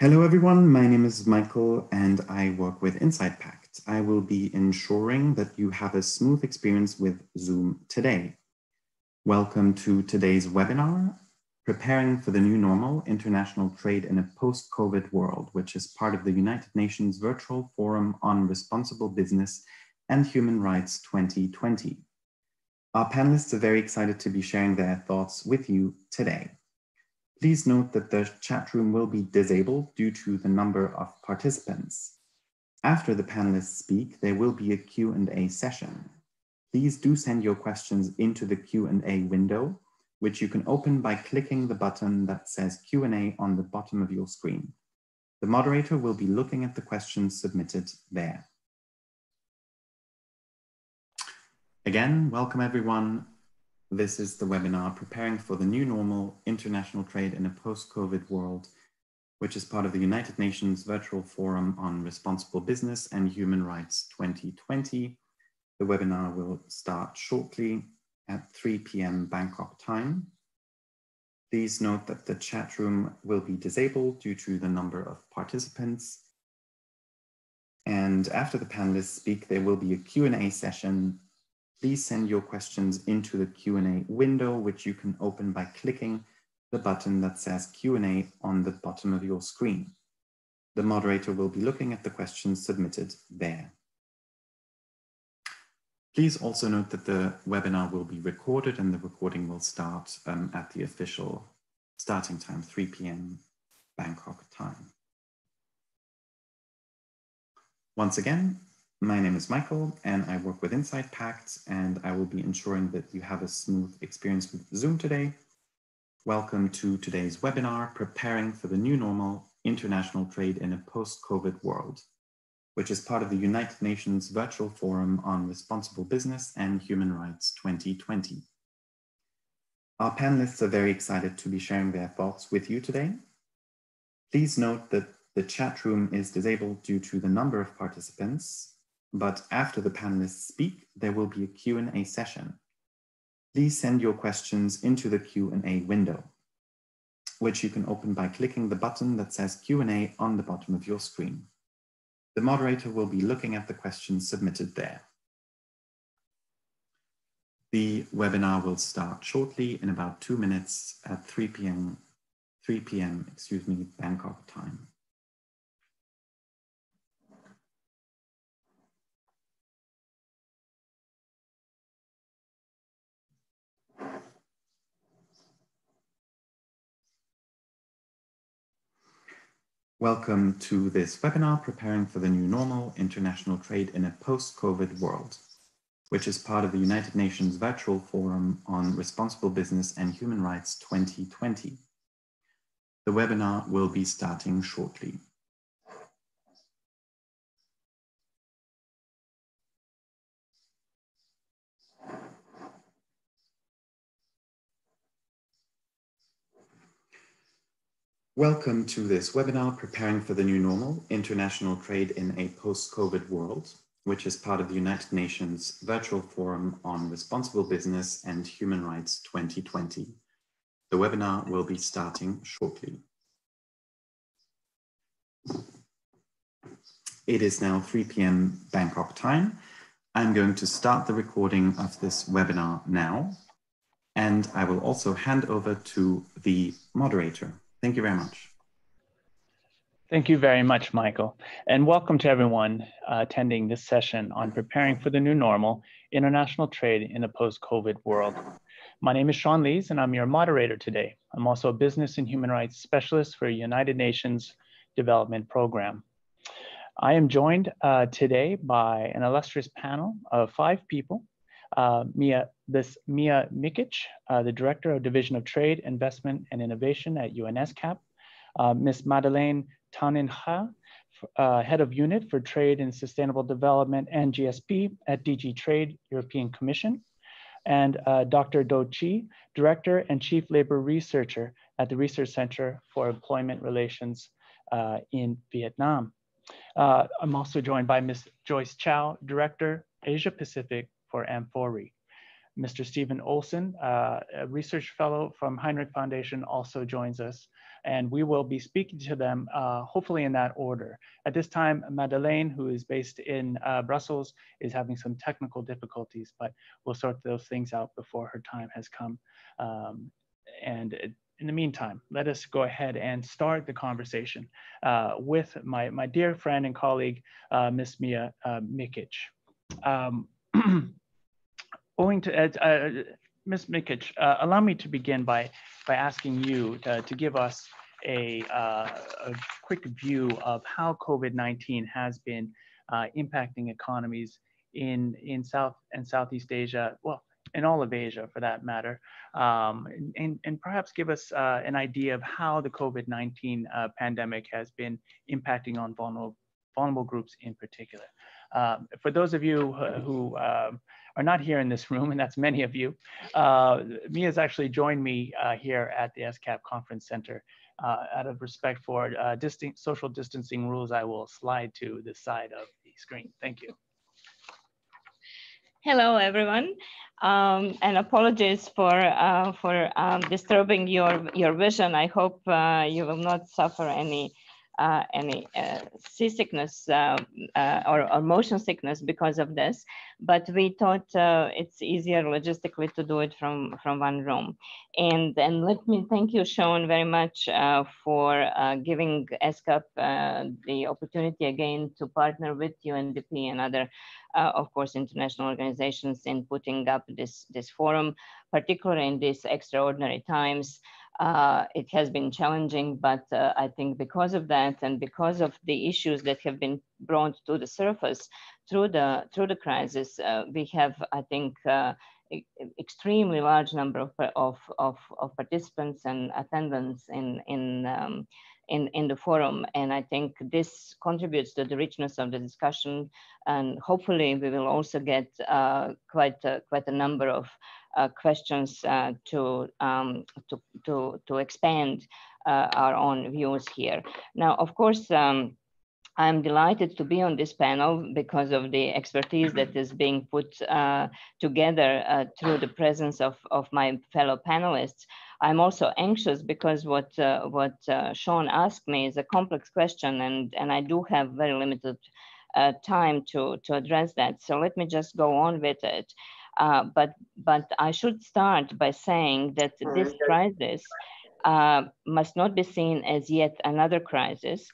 Hello everyone, my name is Michael and I work with Insight Pact. I will be ensuring that you have a smooth experience with Zoom today. Welcome to today's webinar, Preparing for the New Normal, International Trade in a Post-COVID World, which is part of the United Nations Virtual Forum on Responsible Business and Human Rights 2020. Our panelists are very excited to be sharing their thoughts with you today. Please note that the chat room will be disabled due to the number of participants. After the panelists speak, there will be a Q&A session. Please do send your questions into the Q&A window, which you can open by clicking the button that says Q&A on the bottom of your screen. The moderator will be looking at the questions submitted there. Again, welcome everyone. This is the webinar, Preparing for the New Normal, International Trade in a Post-COVID World, which is part of the United Nations Virtual Forum on Responsible Business and Human Rights 2020. The webinar will start shortly at 3 p.m. Bangkok time. Please note that the chat room will be disabled due to the number of participants. And after the panelists speak, there will be a Q&A session. Please send your questions into the Q&A window, which you can open by clicking the button that says Q&A on the bottom of your screen. The moderator will be looking at the questions submitted there. Please also note that the webinar will be recorded and the recording will start at the official starting time, 3 p.m. Bangkok time. Once again, my name is Michael and I work with Insight Pact, and I will be ensuring that you have a smooth experience with Zoom today. Welcome to today's webinar, Preparing for the New Normal, International Trade in a Post-COVID World, which is part of the United Nations Virtual Forum on Responsible Business and Human Rights 2020. Our panelists are very excited to be sharing their thoughts with you today. Please note that the chat room is disabled due to the number of participants, but after the panelists speak, there will be a Q&A session. Please send your questions into the Q&A window, which you can open by clicking the button that says Q&A on the bottom of your screen. The moderator will be looking at the questions submitted there. The webinar will start shortly in about 2 minutes at 3 p.m. Bangkok time. Welcome to this webinar, Preparing for the New Normal, International Trade in a Post-COVID World, which is part of the United Nations Virtual Forum on Responsible Business and Human Rights 2020. The webinar will be starting shortly. Welcome to this webinar, Preparing for the New Normal, International Trade in a Post-COVID World, which is part of the United Nations Virtual Forum on Responsible Business and Human Rights 2020. The webinar will be starting shortly. It is now 3 p.m. Bangkok time. I'm going to start the recording of this webinar now, and I will also hand over to the moderator. Thank you very much. Thank you very much, Michael. And welcome to everyone attending this session on Preparing for the New Normal, International Trade in a Post-COVID World. My name is Sean Lees, and I'm your moderator today. I'm also a business and human rights specialist for United Nations Development Program. I am joined today by an illustrious panel of 5 people. Mia Mikic, the Director of Division of Trade, Investment and Innovation at UNESCAP, Ms. Madeleine Taninha, Head of Unit for Trade and Sustainable Development and GSP at DG Trade, European Commission, and Dr. Do Chi, Director and Chief Labor Researcher at the Research Center for Employment Relations in Vietnam. I'm also joined by Ms. Joyce Chow, Director, Asia Pacific for Amfori. Mr. Stephen Olson, a research fellow from Heinrich Foundation, also joins us and we will be speaking to them hopefully in that order. At this time, Madeleine, who is based in Brussels, is having some technical difficulties, but we'll sort those things out before her time has come. In the meantime, let us go ahead and start the conversation with my dear friend and colleague, Ms. Mia Mikic. Ms. Mikic, allow me to begin by asking you to give us a quick view of how COVID-19 has been impacting economies in South and Southeast Asia, well, in all of Asia for that matter, and perhaps give us an idea of how the COVID-19 pandemic has been impacting on vulnerable groups in particular. For those of you who are not here in this room, and that's many of you, Mia's actually joined me here at the SCAP Conference Center. Out of respect for social distancing rules, I will slide to the side of the screen. Thank you. Hello, everyone, and apologies for disturbing your vision. I hope you will not suffer any seasickness or motion sickness because of this. But we thought it's easier logistically to do it from one room. And let me thank you, Sean, very much for giving SCAP the opportunity again to partner with UNDP and other, of course, international organizations in putting up this forum, particularly in these extraordinary times. It has been challenging, but I think because of that and because of the issues that have been brought to the surface through the crisis, we have, I think, extremely large number of participants and attendants in the forum, and I think this contributes to the richness of the discussion, and hopefully we will also get quite a number of questions to expand our own views here. Now, of course, I'm delighted to be on this panel because of the expertise that is being put together through the presence of my fellow panelists. I'm also anxious because what Sean asked me is a complex question, and I do have very limited time to address that. So let me just go on with it. But I should start by saying that this crisis must not be seen as yet another crisis,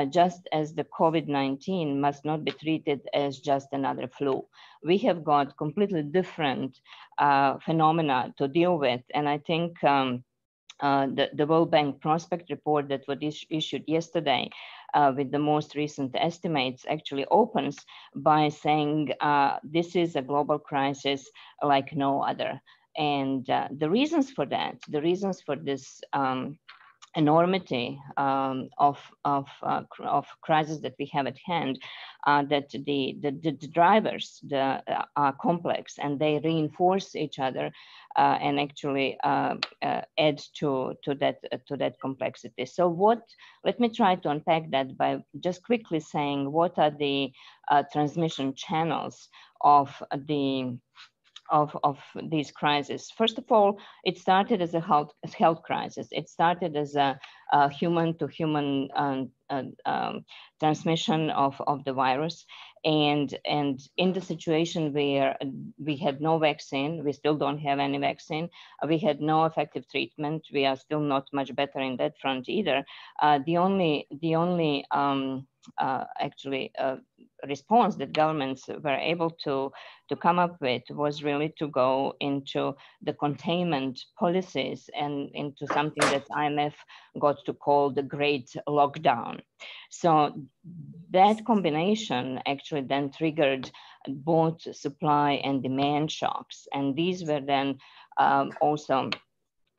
just as the COVID-19 must not be treated as just another flu. We have got completely different phenomena to deal with, and I think the World Bank prospect report that was issued yesterday with the most recent estimates actually opens by saying this is a global crisis like no other. And the reasons for that, the reasons for this enormity of crisis that we have at hand, that the drivers are complex and they reinforce each other and actually add to that complexity. So let me try to unpack that by just quickly saying what are the transmission channels of these crises. First of all, it started as a health crisis. It started as a human-to-human transmission of the virus. And in the situation where we had no vaccine, we still don't have any vaccine, we had no effective treatment, we are still not much better in that front either. The only response that governments were able to come up with was really to go into the containment policies and into something that IMF got to call the Great Lockdown. So that combination actually then triggered both supply and demand shocks. And these were then also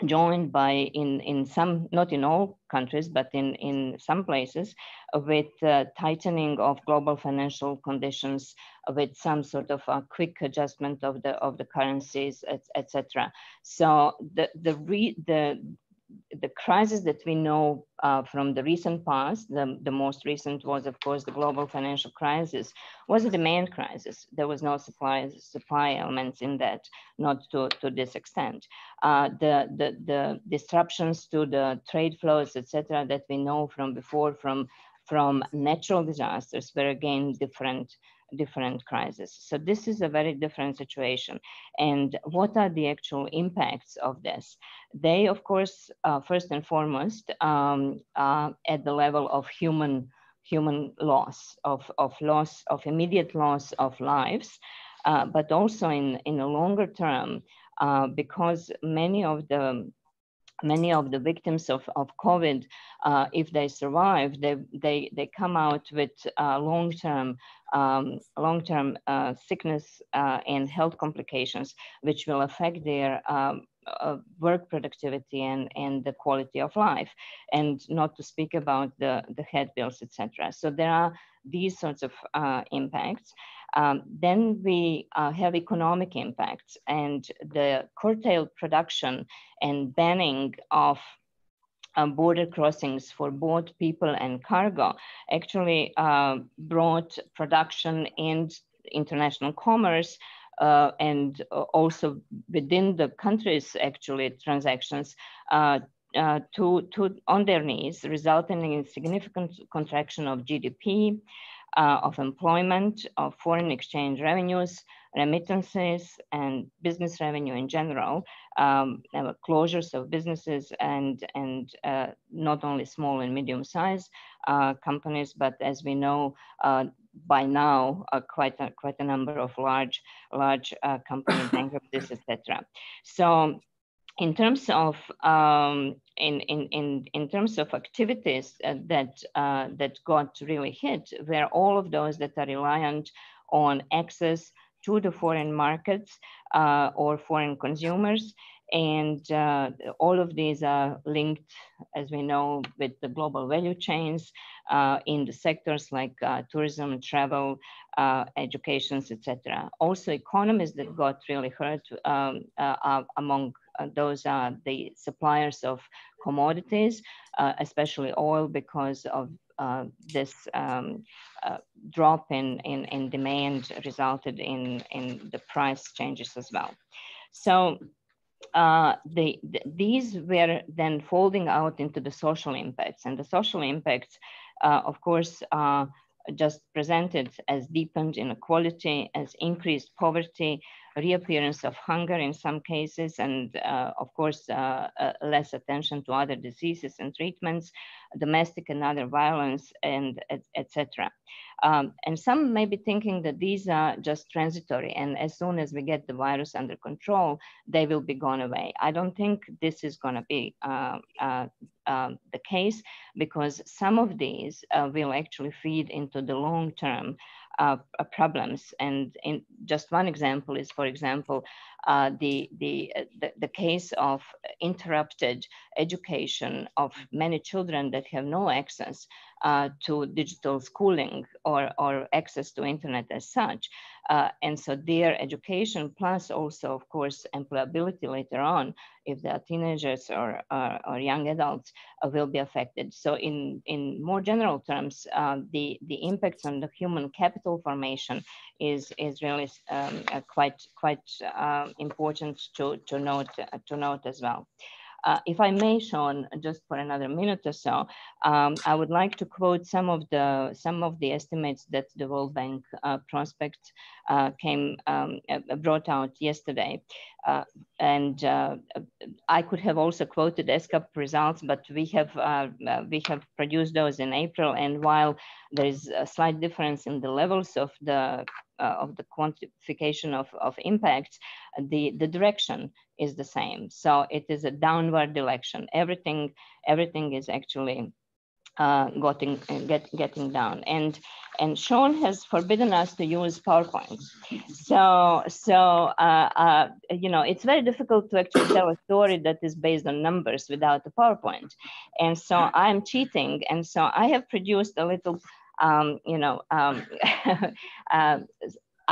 joined by, in some, not in all countries, but in some places, with tightening of global financial conditions, with some sort of a quick adjustment of the currencies, etc. So the crisis that we know from the recent past, the most recent was, of course, the global financial crisis, was a demand crisis. There was no supply elements in that, not to this extent. The disruptions to the trade flows, etc., that we know from before, from natural disasters, were again different crises. So this is a very different situation. And what are the actual impacts of this? They, of course, first and foremost, at the level of human loss, of immediate loss of lives, but also in a longer term, because many of the victims of COVID, if they survive, they come out with long-term sickness and health complications, which will affect their work productivity and the quality of life, and not to speak about the head bills, etc. So there are these sorts of impacts. Then we have economic impacts, and the curtailed production and banning of border crossings for both people and cargo actually brought production and international commerce and also within the countries, actually, transactions on their knees, resulting in significant contraction of GDP, of employment, of foreign exchange revenues, remittances, and business revenue in general, closures of businesses, and not only small and medium-sized companies, but as we know by now, quite a number of large company bankruptcies, etc. So, in terms of in terms of activities that got really hit, were all of those that are reliant on access to the foreign markets or foreign consumers, and all of these are linked, as we know, with the global value chains in the sectors like tourism, travel, education, etc. Also, economies that got really hurt among those are the suppliers of commodities, especially oil, because of this drop in demand resulted in the price changes as well. So these were then folding out into the social impacts, and the social impacts, of course, just presented as deepened inequality, as increased poverty, reappearance of hunger in some cases, and of course, less attention to other diseases and treatments, domestic and other violence, and etc. And some may be thinking that these are just transitory, and as soon as we get the virus under control, they will be gone away. I don't think this is going to be the case, because some of these will actually feed into the long-term problems. And in just one example is, for example, the case of interrupted education of many children that have no access to digital schooling or access to internet as such. And so their education, plus also, of course, employability later on, if they are teenagers or young adults, will be affected. So in more general terms, the impacts on the human capital formation is really quite important to note as well. If I may, Sean, just for another minute or so, I would like to quote some of the estimates that the World Bank prospect brought out yesterday, and I could have also quoted ESCAP results, but we have produced those in April, and while there is a slight difference in the levels of the quantification of impacts, the direction is the same. So it is a downward direction. Everything is actually getting down. And Sean has forbidden us to use PowerPoint. So you know, it's very difficult to actually tell a story that is based on numbers without a PowerPoint. And so I'm cheating. And so I have produced a little,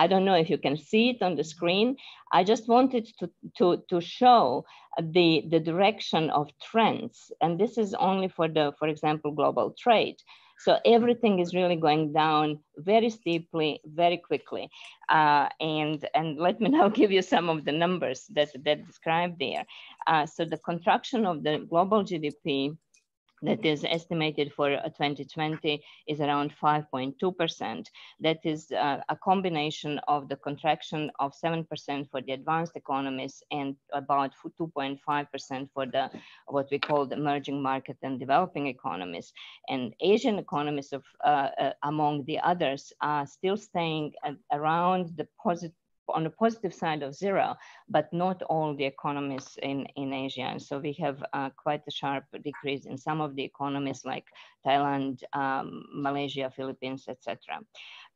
I don't know if you can see it on the screen. I just wanted to show the direction of trends. And this is only for for example, global trade. So everything is really going down very steeply, very quickly. And let me now give you some of the numbers that described there. So the contraction of the global GDP that is estimated for 2020 is around 5.2%. That is a combination of the contraction of 7% for the advanced economies and about 2.5% for the what we call the emerging market and developing economies. And Asian economies among the others are still staying around the on the positive side of zero, but not all the economies in Asia. And so we have quite a sharp decrease in some of the economies like Thailand, Malaysia, Philippines, etc.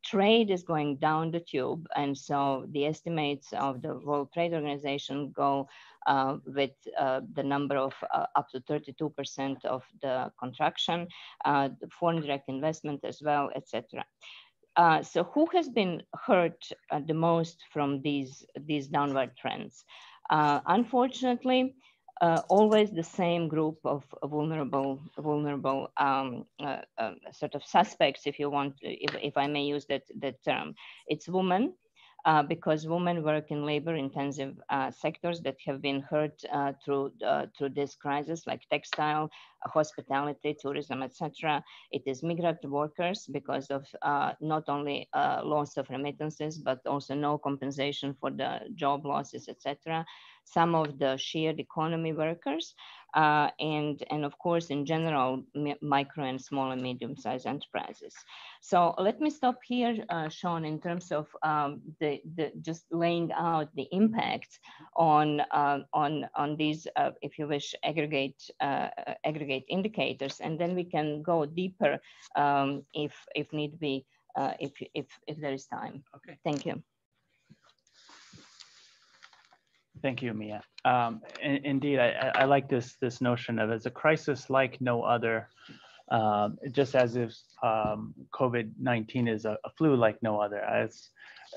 Trade is going down the tube. And so the estimates of the World Trade Organization go with the number of up to 32% of the contraction, foreign direct investment as well, etc. So who has been hurt the most from these downward trends? Unfortunately, always the same group of vulnerable sort of suspects, if you want, if I may use that term. It's women. Because women work in labor-intensive sectors that have been hurt through this crisis, like textile, hospitality, tourism, etc. It is migrant workers because of not only loss of remittances, but also no compensation for the job losses, etc. Some of the shared economy workers, and of course, in general, micro and small and medium-sized enterprises. So let me stop here, Sean, in terms of just laying out the impact on these, if you wish, aggregate indicators, and then we can go deeper if need be, if there is time. Okay. Thank you. Thank you, Mia. Indeed, I like this notion of as a crisis like no other, just as if COVID-19 is a flu like no other.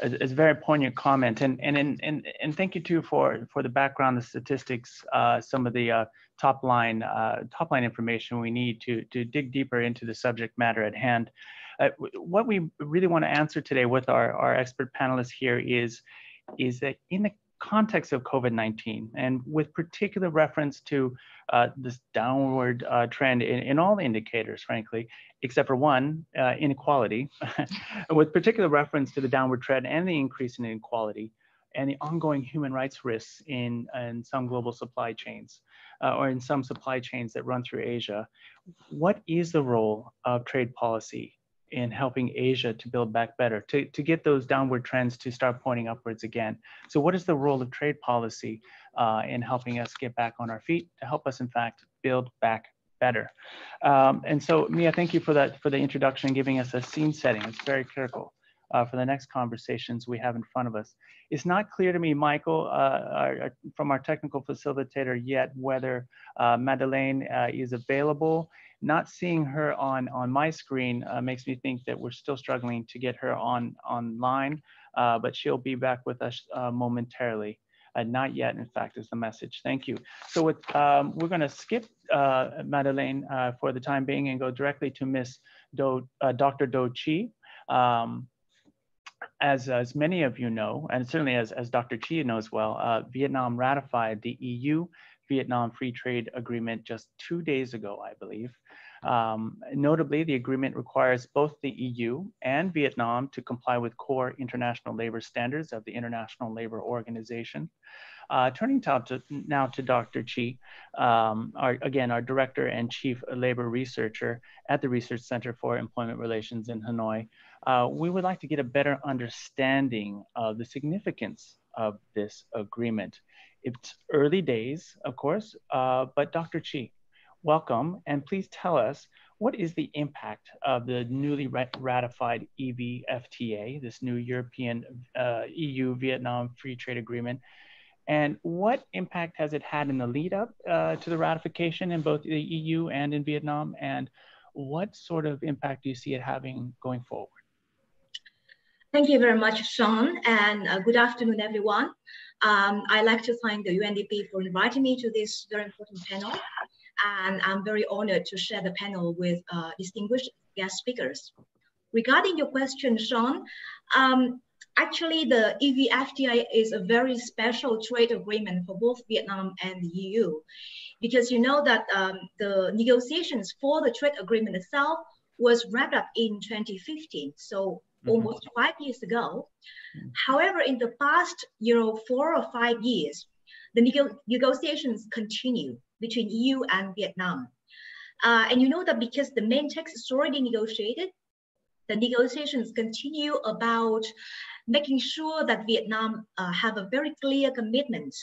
It's a very poignant comment, and thank you too for the background, the statistics, some of the top line information we need to dig deeper into the subject matter at hand. What we really want to answer today with our expert panelists here is that in the context of COVID-19, and with particular reference to this downward trend in all indicators, frankly, except for one, inequality, with particular reference to the downward trend and the increase in inequality and the ongoing human rights risks in some global supply chains or in some supply chains that run through Asia. What is the role of trade policy in helping Asia to build back better, to get those downward trends to start pointing upwards again? So what is the role of trade policy in helping us get back on our feet, to help us, in fact, build back better? And so, Mia, thank you for the introduction and giving us a scene setting. It's very critical for the next conversations we have in front of us. It's not clear to me, Michael, from our technical facilitator yet, whether Madeleine is available. Not seeing her on my screen makes me think that we're still struggling to get her online, but she'll be back with us momentarily. Not yet, in fact, is the message. Thank you. So we're going to skip Madeleine for the time being and go directly to Miss Dr. Do Chi. As many of you know, and certainly as Dr. Chi knows well, Vietnam ratified the EU-Vietnam Free Trade Agreement just 2 days ago, I believe. Notably, the agreement requires both the EU and Vietnam to comply with core international labor standards of the International Labor Organization. Turning now to Dr. Chi, our Director and Chief Labor Researcher at the Research Center for Employment Relations in Hanoi. We would like to get a better understanding of the significance of this agreement. It's early days, of course, but Dr. Chi, welcome, and please tell us, what is the impact of the newly ratified EVFTA, this new European EU-Vietnam Free Trade Agreement, and what impact has it had in the lead up to the ratification in both the EU and in Vietnam, and what sort of impact do you see it having going forward? Thank you very much, Sean, and good afternoon, everyone. I'd like to thank the UNDP for inviting me to this very important panel, and I'm very honored to share the panel with distinguished guest speakers. Regarding your question, Sean, actually the EVFTA is a very special trade agreement for both Vietnam and the EU, because you know that the negotiations for the trade agreement itself was wrapped up in 2015, so almost 5 years ago. However, in the past 4 or 5 years, the negotiations continue between EU and Vietnam. And you know that because the main text is already negotiated, the negotiations continue about making sure that Vietnam have a very clear commitment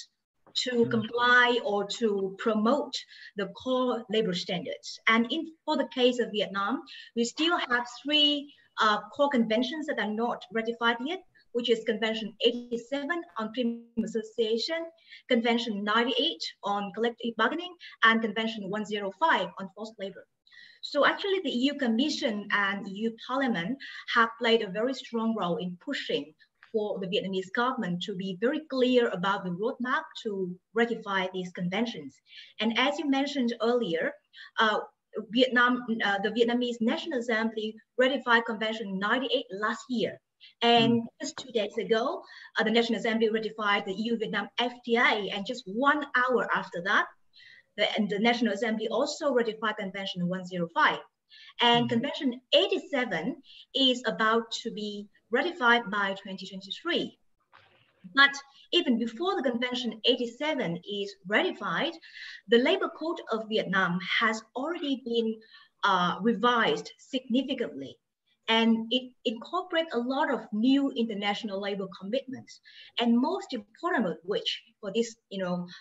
to comply or to promote the core labor standards. And for the case of Vietnam, we still have 3 core conventions that are not ratified yet, which is Convention 87 on premium association, Convention 98 on collective bargaining, and Convention 105 on forced labor. So actually the EU Commission and EU Parliament have played a very strong role in pushing for the Vietnamese government to be very clear about the roadmap to ratify these conventions. And as you mentioned earlier, the Vietnamese National Assembly ratified Convention 98 last year. And just 2 days ago, the National Assembly ratified the EU-Vietnam FTA, and just 1 hour after that, the National Assembly also ratified Convention 105. And Convention 87 is about to be ratified by 2023. But even before the Convention 87 is ratified, the Labor Code of Vietnam has already been revised significantly. And it incorporates a lot of new international labor commitments. And most important of which for this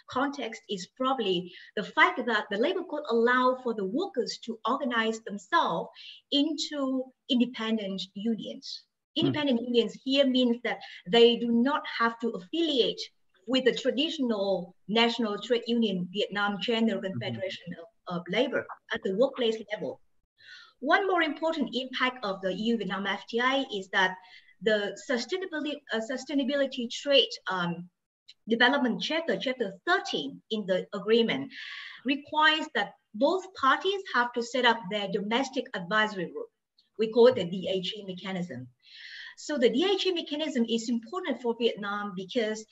context is probably the fact that the labor code allows for the workers to organize themselves into independent unions. Independent unions here means that they do not have to affiliate with the traditional National Trade Union Vietnam General Confederation of Labor at the workplace level. One more important impact of the EU-Vietnam FTA is that the sustainability trade development chapter 13 in the agreement requires that both parties have to set up their domestic advisory group. We call it the DHE mechanism. So the DHE mechanism is important for Vietnam because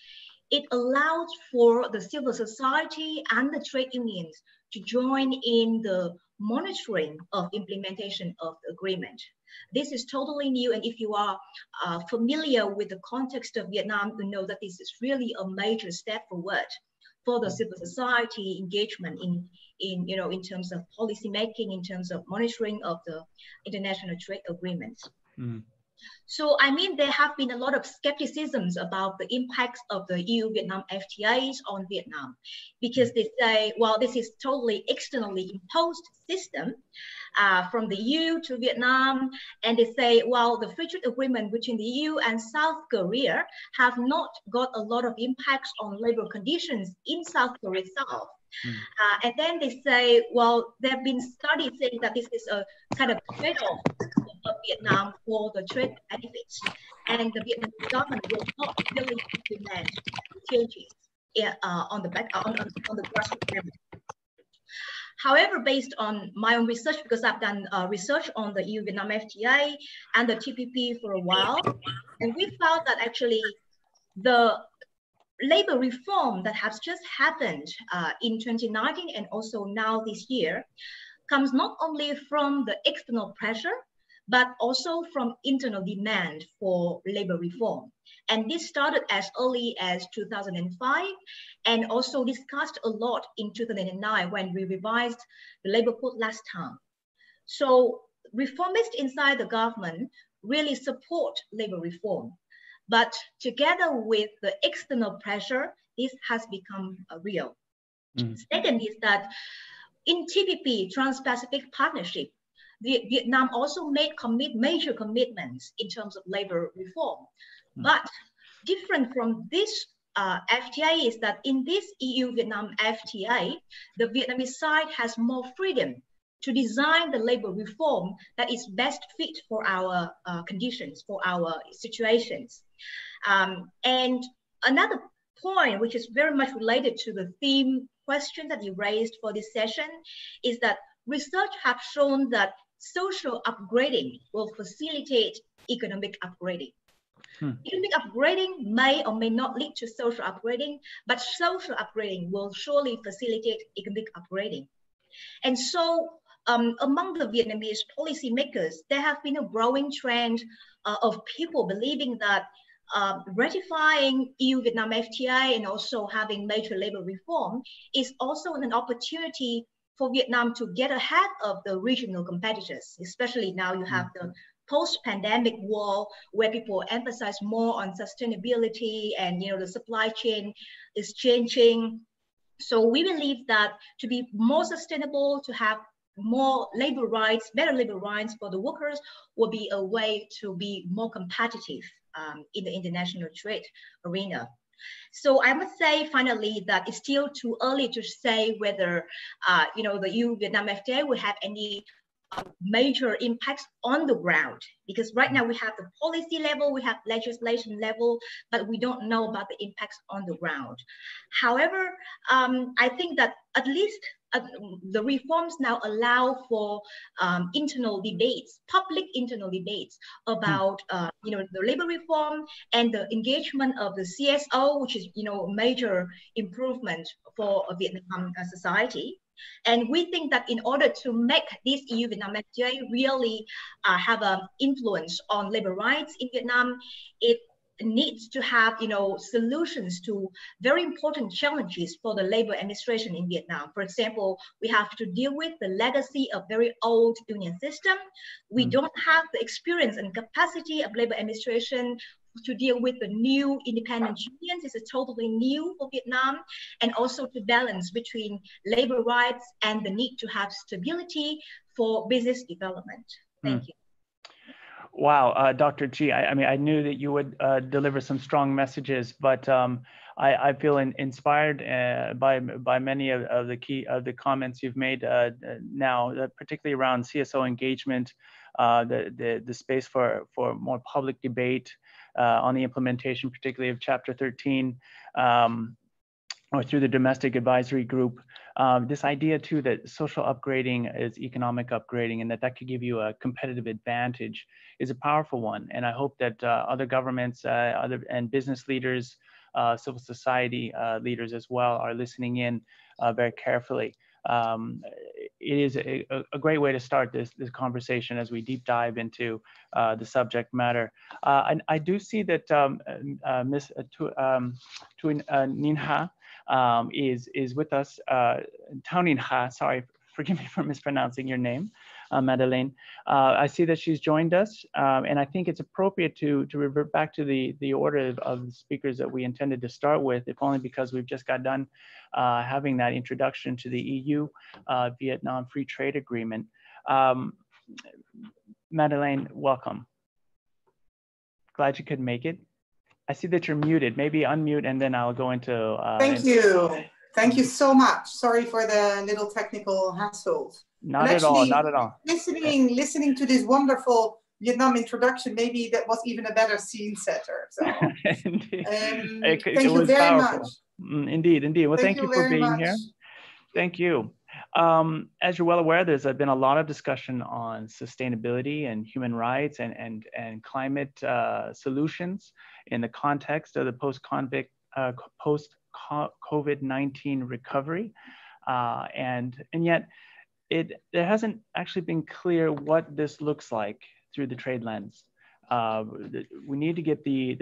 it allows for the civil society and the trade unions to join in the monitoring of implementation of the agreement. This is totally new, and if you are familiar with the context of Vietnam, you know that this is really a major step forward for the civil society engagement in terms of policy making, in terms of monitoring of the international trade agreements. So, I mean, there have been a lot of skepticisms about the impacts of the EU-Vietnam FTAs on Vietnam, because they say, well, this is totally externally imposed system from the EU to Vietnam. And they say, well, the free trade agreement between the EU and South Korea have not got a lot of impacts on labor conditions in South Korea itself. And then they say, well, there have been studies saying that this is a kind of trade-off of Vietnam for the trade benefits, and the Vietnamese government will not really implement changes on the grassroots level. However, based on my own research, because I've done research on the EU-Vietnam FTA and the TPP for a while, and we found that actually the labor reform that has just happened in 2019 and also now this year comes not only from the external pressure, but also from internal demand for labor reform. And this started as early as 2005 and also discussed a lot in 2009 when we revised the labor code last time. So reformists inside the government really support labor reform. But together with the external pressure, this has become real. Second is that in TPP, Trans-Pacific Partnership, Vietnam also made major commitments in terms of labor reform. But different from this FTA is that in this EU-Vietnam FTA, the Vietnamese side has more freedom to design the labor reform that is best fit for our conditions, for our situations. And another point, which is very much related to the theme question that you raised for this session, is that research have shown that social upgrading will facilitate economic upgrading. Economic upgrading may or may not lead to social upgrading, but social upgrading will surely facilitate economic upgrading. And so among the Vietnamese policymakers, there have been a growing trend of people believing that ratifying EU-Vietnam FTA and also having major labor reform is also an opportunity for Vietnam to get ahead of the regional competitors, especially now you have the post-pandemic world where people emphasize more on sustainability and the supply chain is changing. So we believe that to be more sustainable, to have more labor rights, better labor rights for the workers will be a way to be more competitive in the international trade arena. So I must say finally that it's still too early to say whether the EU-Vietnam FTA will have any major impacts on the ground, because right now we have the policy level, we have legislation level, but we don't know about the impacts on the ground. However, I think that at least the reforms now allow for internal debates, public internal debates about the labor reform and the engagement of the CSO, which is a major improvement for Vietnam society. And we think that in order to make this EU-Vietnam FTA really have an influence on labor rights in Vietnam, it needs to have solutions to very important challenges for the labor administration in Vietnam. For example, we have to deal with the legacy of very old union system. We don't have the experience and capacity of labor administration to deal with the new independent unions. This is totally new for Vietnam, and also to balance between labor rights and the need to have stability for business development. Thank you. Wow, Dr. Chi, I knew that you would deliver some strong messages, but I feel inspired by many of the comments you've made now, particularly around CSO engagement, the space for more public debate on the implementation, particularly of Chapter 13, or through the domestic advisory group. This idea too that social upgrading is economic upgrading, and that could give you a competitive advantage is a powerful one. And I hope that other governments and business leaders, civil society leaders as well are listening in very carefully. It is a great way to start this conversation as we deep dive into the subject matter. And I do see that Ms. Tuin Ninh Ha is with us. Thao Ninh Ha, sorry, forgive me for mispronouncing your name, Madeleine. I see that she's joined us, and I think it's appropriate to revert back to the order of the speakers that we intended to start with, if only because we've just got done having that introduction to the EU-Vietnam Free Trade Agreement. Madeleine, welcome. Glad you could make it. I see that you're muted. Maybe unmute, and then I'll go into. Thank you. Thank you so much. Sorry for the little technical hassles. Not at all. Not at all. Listening to this wonderful Vietnam introduction, maybe that was even a better scene setter. So, thank you very much. Indeed, indeed. Well, thank you for being here. Thank you. As you're well aware, there's been a lot of discussion on sustainability and human rights and climate solutions in the context of the post-COVID-19 recovery, and yet there hasn't actually been clear what this looks like through the trade lens. We need to get the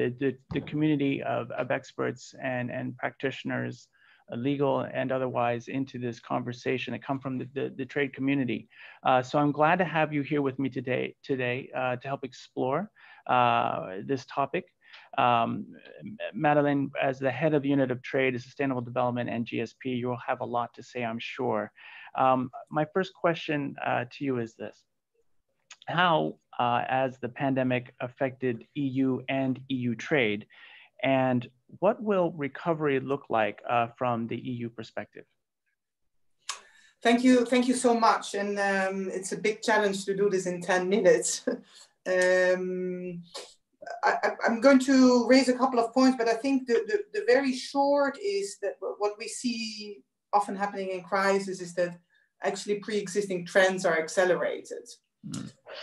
community of experts and practitioners, legal and otherwise, into this conversation that come from the trade community. So I'm glad to have you here with me today to help explore this topic. Madeleine, as the head of the Unit of Trade, Sustainable Development, and GSP, you'll have a lot to say, I'm sure. My first question to you is this. How has the pandemic affected EU and EU trade? And what will recovery look like from the EU perspective? Thank you so much. And it's a big challenge to do this in 10 minutes. I'm going to raise a couple of points, but I think the very short is that what we see often happening in crisis is that actually pre-existing trends are accelerated.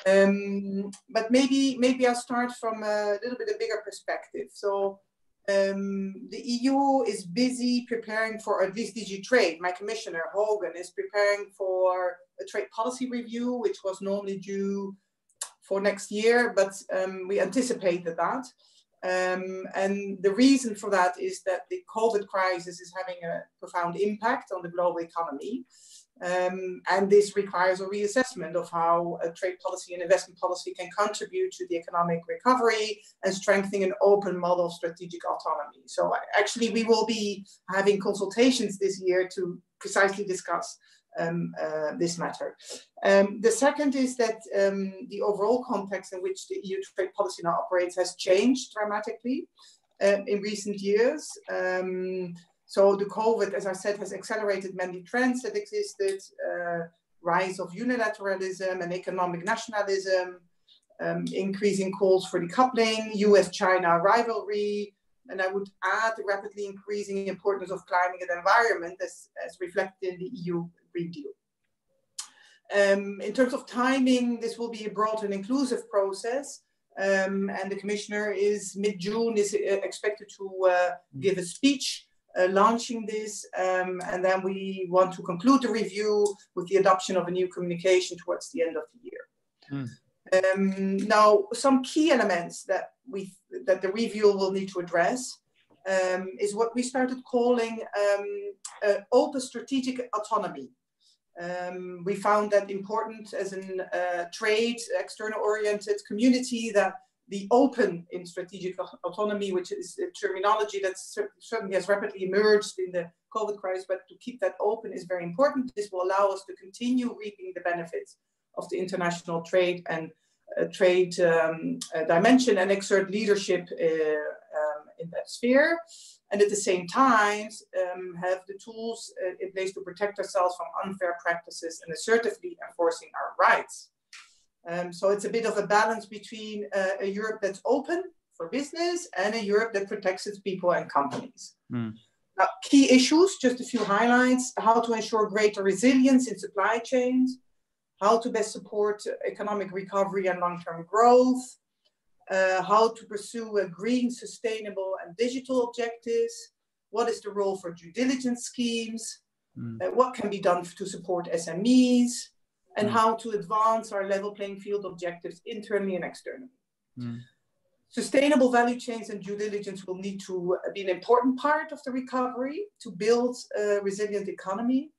But maybe I'll start from a little bit a bigger perspective. So the EU is busy preparing for, at least DG Trade, my commissioner Hogan is preparing for a trade policy review, which was normally due for next year, but we anticipated that. And the reason for that is that the COVID crisis is having a profound impact on the global economy. And this requires a reassessment of how a trade policy and investment policy can contribute to the economic recovery and strengthening an open model of strategic autonomy. So actually we will be having consultations this year to precisely discuss this matter. The second is that the overall context in which the EU trade policy now operates has changed dramatically in recent years. So the COVID, as I said, has accelerated many trends that existed, rise of unilateralism and economic nationalism, increasing calls for decoupling, US-China rivalry, and I would add the rapidly increasing importance of climate and environment as reflected in the EU Green Deal. In terms of timing, this will be a broad and inclusive process, and the commissioner is mid-June is expected to give a speech launching this, and then we want to conclude the review with the adoption of a new communication towards the end of the year. Now, some key elements that the review will need to address is what we started calling open strategic autonomy. We found that important as a trade, external-oriented community, that the open in strategic autonomy, which is a terminology that certainly has rapidly emerged in the COVID crisis, but to keep that open is very important. This will allow us to continue reaping the benefits of the international trade and trade dimension and exert leadership in that sphere. And at the same time, have the tools in place to protect ourselves from unfair practices and assertively enforcing our rights. So it's a bit of a balance between a Europe that's open for business and a Europe that protects its people and companies. Now, key issues, just a few highlights: how to ensure greater resilience in supply chains, how to best support economic recovery and long-term growth, how to pursue a green, sustainable and digital objectives, what is the role for due diligence schemes, what can be done to support SMEs, and how to advance our level playing field objectives internally and externally. Sustainable value chains and due diligence will need to be an important part of the recovery to build a resilient economy.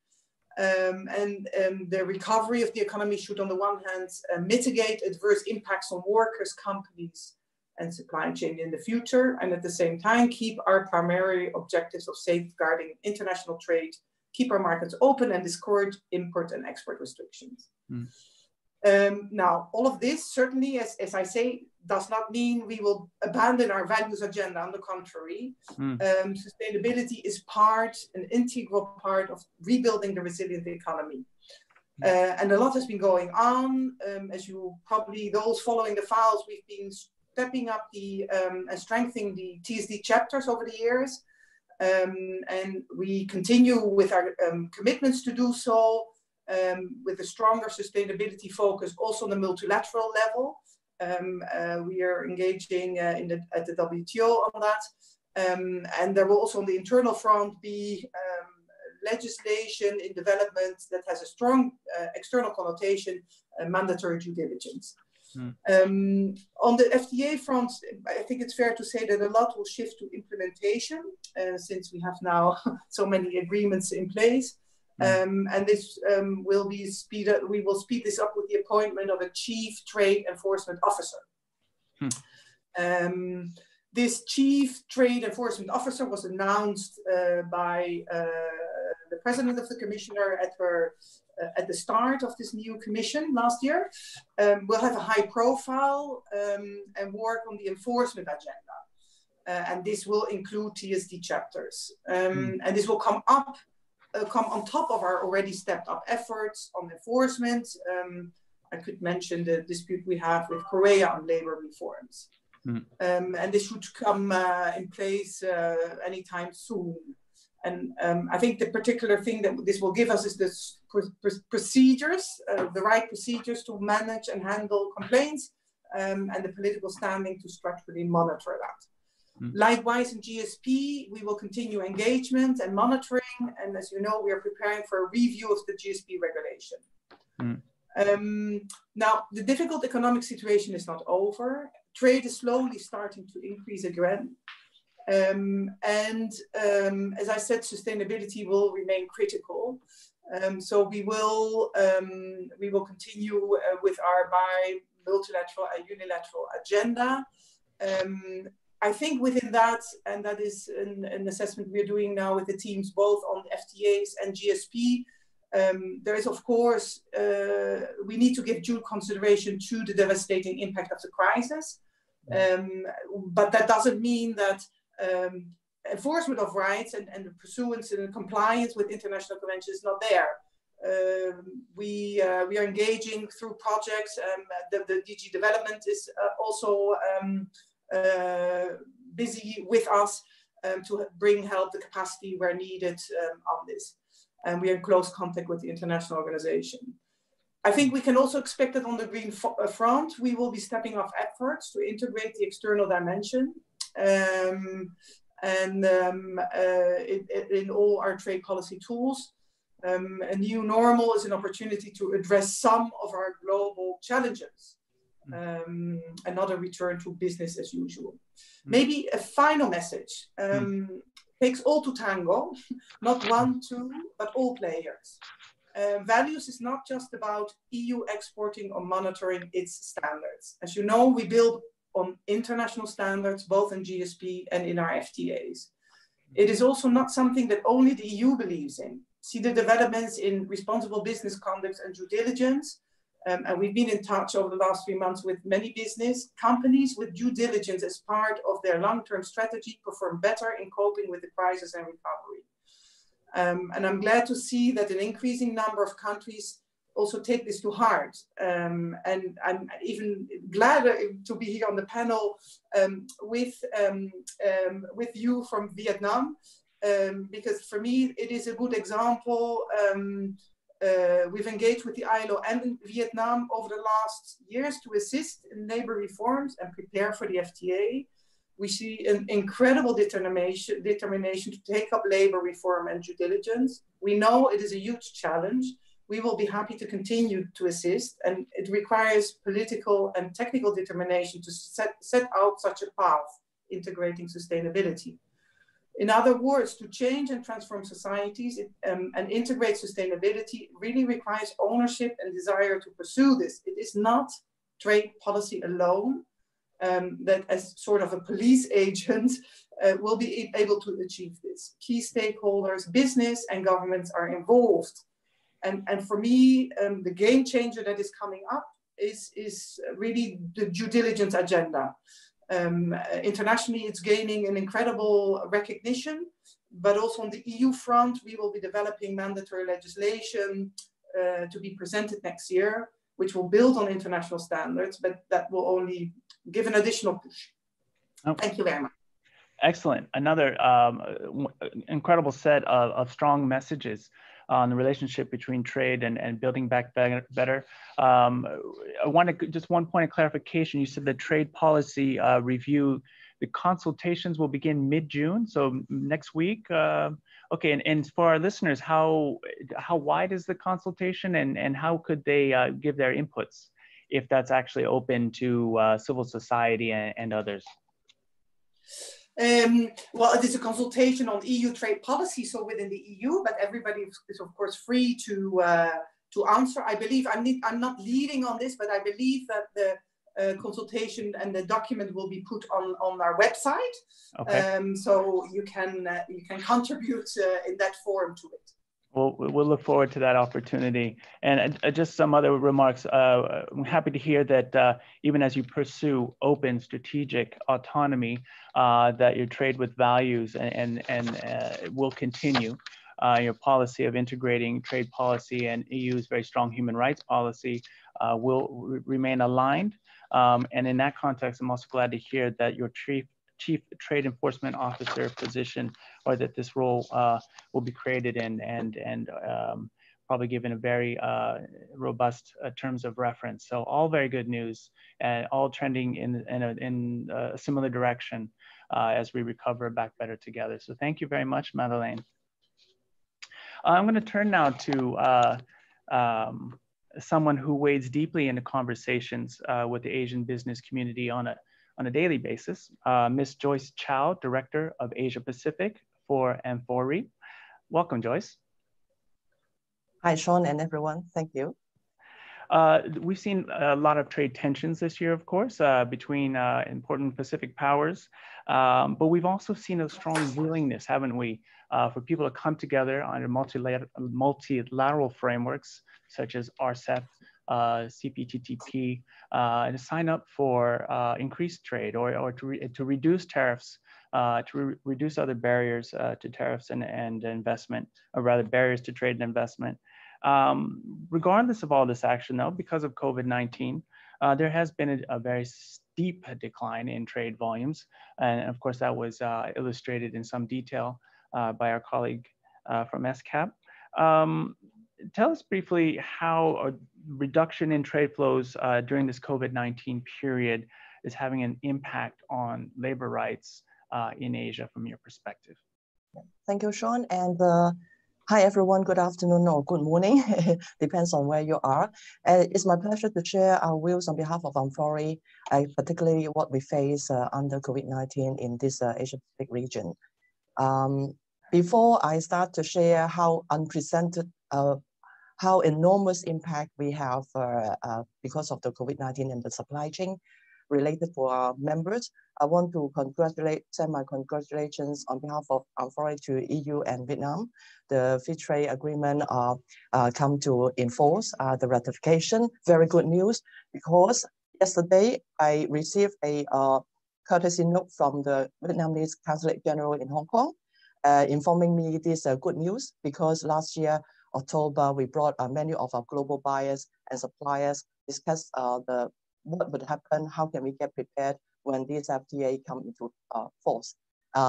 The recovery of the economy should, on the one hand, mitigate adverse impacts on workers, companies, and supply chain in the future, and at the same time, keep our primary objectives of safeguarding international trade, keep our markets open, and discourage import and export restrictions. Now, all of this, certainly, as I say, does not mean we will abandon our values agenda. On the contrary, sustainability is an integral part of rebuilding the resilient economy. And a lot has been going on. As you probably, those following the files, we've been stepping up and strengthening the TSD chapters over the years. And we continue with our commitments to do so, with a stronger sustainability focus also on the multilateral level. We are engaging at the WTO on that. And there will also on the internal front be legislation in development that has a strong external connotation, mandatory due diligence. On the FTA front, I think it's fair to say that a lot will shift to implementation since we have now so many agreements in place. And this will be we will speed this up with the appointment of a chief trade enforcement officer. This chief trade enforcement officer was announced by the president of the commissioner at the start of this new commission last year. We'll have a high profile and work on the enforcement agenda. And this will include TSD chapters. And this will come up come on top of our already stepped up efforts on enforcement. I could mention the dispute we have with Korea on labor reforms. And this should come in place anytime soon. And I think the particular thing that this will give us is the procedures, the right procedures to manage and handle complaints, and the political standing to structurally monitor that. Likewise, in GSP, we will continue engagement and monitoring. And as you know, we are preparing for a review of the GSP regulation. Now, the difficult economic situation is not over. Trade is slowly starting to increase again. As I said, sustainability will remain critical. So we will continue with our multilateral and unilateral agenda. I think within that, and that is an assessment we're doing now with the teams both on FTAs and GSP, there is, of course, we need to give due consideration to the devastating impact of the crisis. But that doesn't mean that enforcement of rights and the pursuance and compliance with international conventions is not there. We are engaging through projects. The DG Development is also busy with us to help the capacity where needed on this. And we are in close contact with the international organization. I think we can also expect that on the green front, we will be stepping up efforts to integrate the external dimension in all our trade policy tools. A new normal is an opportunity to address some of our global challenges, and not a return to business as usual. Maybe a final message. Takes all to tango, not one, two, but all players. Values is not just about EU exporting or monitoring its standards. As you know, we build on international standards, both in GSP and in our FTAs. It is also not something that only the EU believes in. See the developments in responsible business conduct and due diligence. And we've been in touch over the last 3 months with many business companies with due diligence as part of their long-term strategy perform better in coping with the crisis and recovery. And I'm glad to see that an increasing number of countries also take this to heart. And I'm even glad to be here on the panel with you from Vietnam, because for me, it is a good example. We've engaged with the ILO and in Vietnam over the last years to assist in labor reforms and prepare for the FTA. We see an incredible determination to take up labor reform and due diligence. We know it is a huge challenge. We will be happy to continue to assist, and it requires political and technical determination to set out such a path, integrating sustainability. In other words, to change and transform societies and integrate sustainability really requires ownership and desire to pursue this. It is not trade policy alone that as sort of a police agent will be able to achieve this. Key stakeholders, business and governments are involved. And for me, the game changer that is coming up is really the due diligence agenda. Internationally, it's gaining an incredible recognition, but also on the EU front, we will be developing mandatory legislation to be presented next year, which will build on international standards, but that will only give an additional push. Okay. Thank you very much. Excellent. Another incredible set of strong messages on the relationship between trade and building back better. I want to just one point of clarification. You said the trade policy review, the consultations will begin mid-June, so next week. Okay, and for our listeners, how wide is the consultation, and how could they give their inputs if that's actually open to civil society and others? Well, it is a consultation on EU trade policy, so within the EU, but everybody is of course free to answer. I believe I'm not leading on this, but I believe that the consultation and the document will be put on our website. Okay. So you can contribute in that forum to it. Well, we'll look forward to that opportunity. And just some other remarks. I'm happy to hear that even as you pursue open strategic autonomy, that your trade with values and will continue. your policy of integrating trade policy and EU's very strong human rights policy will remain aligned. And in that context, I'm also glad to hear that your Chief Trade Enforcement Officer position, or that this role will be created and probably given a very robust terms of reference. So all very good news, and all trending in a similar direction as we recover back better together. So thank you very much, Madeleine. I'm going to turn now to someone who wades deeply into conversations with the Asian business community on a daily basis, Ms. Joyce Chow, Director of Asia Pacific for Amphori. Welcome, Joyce. Hi, Sean and everyone. Thank you. We've seen a lot of trade tensions this year, of course, between important Pacific powers, but we've also seen a strong willingness, haven't we, for people to come together under multilateral frameworks such as RCEP, CPTPP, and to sign up for increased trade or to reduce tariffs, to reduce other barriers to tariffs and investment, or rather barriers to trade and investment. Regardless of all this action, though, because of COVID-19, there has been a very steep decline in trade volumes. And of course, that was illustrated in some detail by our colleague from SCAP. Tell us briefly how a reduction in trade flows during this COVID-19 period is having an impact on labor rights in Asia from your perspective. Thank you, Sean. And hi, everyone. Good afternoon or good morning. Depends on where you are. It's my pleasure to share our views on behalf of Amphori, particularly what we face under COVID-19 in this Asia-Pacific region. Before I start to share how unprecedented, how enormous impact we have because of the COVID-19 and the supply chain related to our members, I want to send my congratulations on behalf of Amphori to EU and Vietnam. The free trade agreement come to enforce the ratification. Very good news, because yesterday I received a courtesy note from the Vietnamese Consulate General in Hong Kong, informing me this good news, because last year, October, we brought many of our global buyers and suppliers, discuss what would happen, how can we get prepared when this FTA come into force.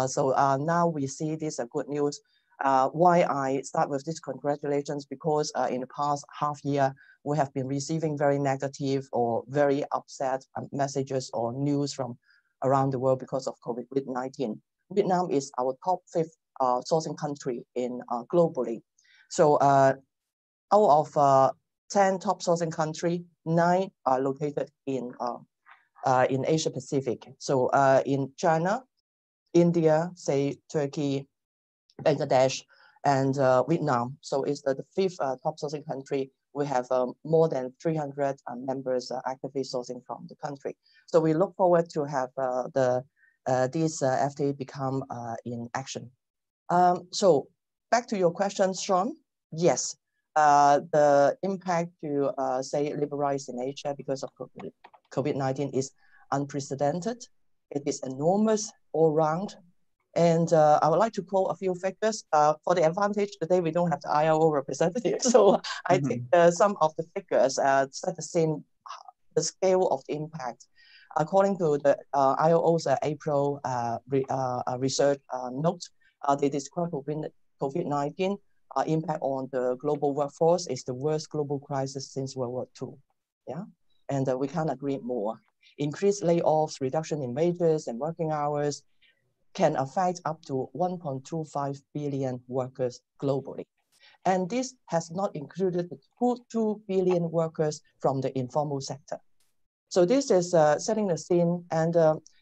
So now we see this good news. Why I start with this congratulations, because in the past half year, we have been receiving very negative or very upset messages or news from around the world because of COVID-19. Vietnam is our top 5th sourcing country in globally. So out of 10 top sourcing country, 9 are located in Asia Pacific. So in China, India, say Turkey, Bangladesh, and Vietnam. So it's the 5th top sourcing country. We have more than 300 members actively sourcing from the country. So we look forward to have this FTA become in action. So back to your question, Sean. Yes, the impact to say labor rights in Asia because of COVID-19 is unprecedented. It is enormous all around. And I would like to quote a few figures. For the advantage today, we don't have the ILO representative. So I think some of the figures set the scale of the impact. According to the ILO's April research note, they describe COVID-19 impact on the global workforce is the worst global crisis since World War II. Yeah, and we can't agree more. Increased layoffs, reduction in wages and working hours can affect up to 1.25 billion workers globally. And this has not included the 2 billion workers from the informal sector. So this is setting the scene. And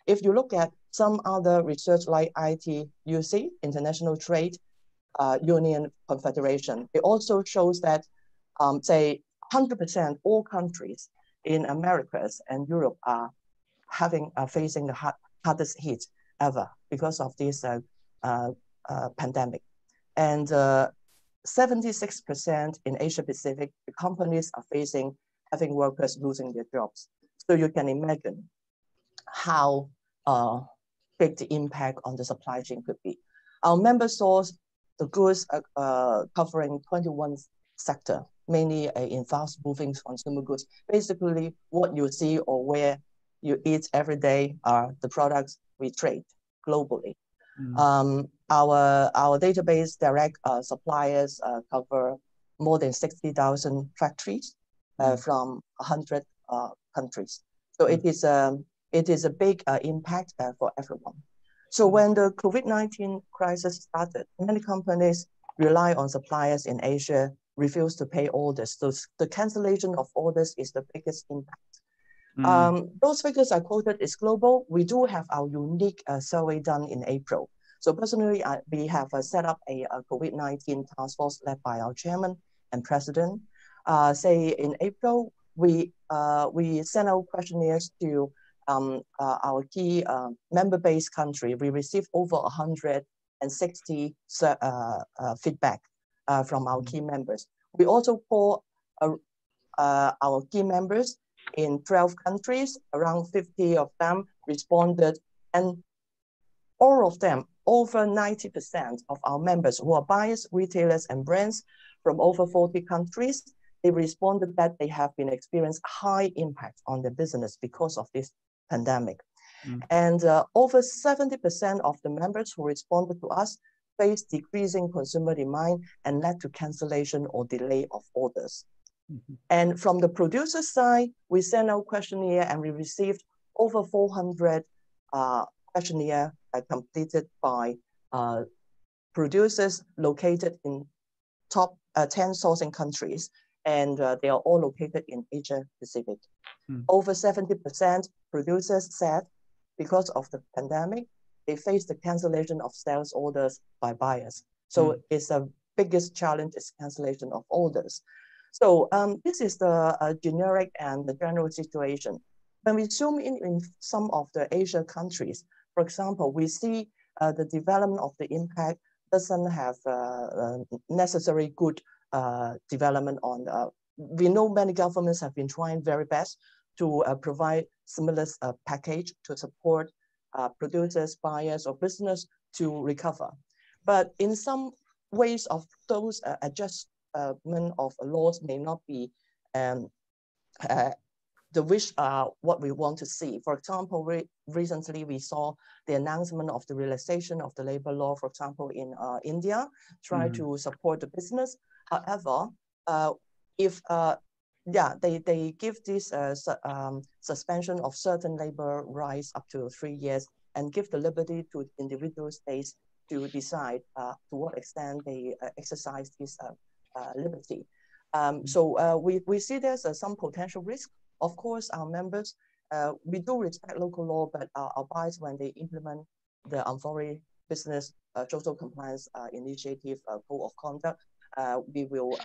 if you look at some other research like ITUC, International Trade Union Confederation, it also shows that, say, 100% all countries in Americas and Europe are facing the hardest hit ever because of this pandemic. And 76% in Asia Pacific, the companies are having workers losing their jobs. So you can imagine how big the impact on the supply chain could be. Our member source the goods covering 21 sector, mainly in fast-moving consumer goods. Basically, what you see or where you eat every day are the products we trade globally. Our database direct suppliers cover more than 60,000 factories from 100 countries. So it is a big impact for everyone. So when the COVID-19 crisis started, many companies rely on suppliers in Asia refuse to pay orders. So the cancellation of orders is the biggest impact. Those figures I quoted is global. We do have our unique survey done in April. So personally, we have set up a COVID-19 task force led by our chairman and president. Say in April, we sent out questionnaires to our key member-based country. We received over 160 feedback from our key members. We also call our key members in 12 countries. Around 50 of them responded, and all of them, over 90% of our members who are buyers, retailers, and brands from over 40 countries, they responded that they have been experiencing high impact on their business because of this pandemic. And over 70% of the members who responded to us faced decreasing consumer demand and led to cancellation or delay of orders. And from the producer side, we sent out questionnaire and we received over 400 questionnaire completed by producers located in top 10 sourcing countries, and they are all located in Asia Pacific. Over 70% producers said because of the pandemic, they faced the cancellation of sales orders by buyers. So it's the biggest challenge is cancellation of orders. So this is the generic and the general situation. When we zoom in some of the Asia countries, for example, we see the development of the impact doesn't have necessary good development on. We know many governments have been trying very best to provide stimulus package to support producers, buyers, or business to recover. But in some ways of those adjustment of laws may not be the wish what we want to see. For example, recently we saw the announcement of the relaxation of the labor law, for example, in India, try to support the business. However, if they give this suspension of certain labor rights up to 3 years and give the liberty to individual states to decide to what extent they exercise this liberty. So we see there's some potential risk. Of course, our members, we do respect local law, but our buyers, when they implement the Unforeign Business Social Compliance Initiative Code of Conduct, we will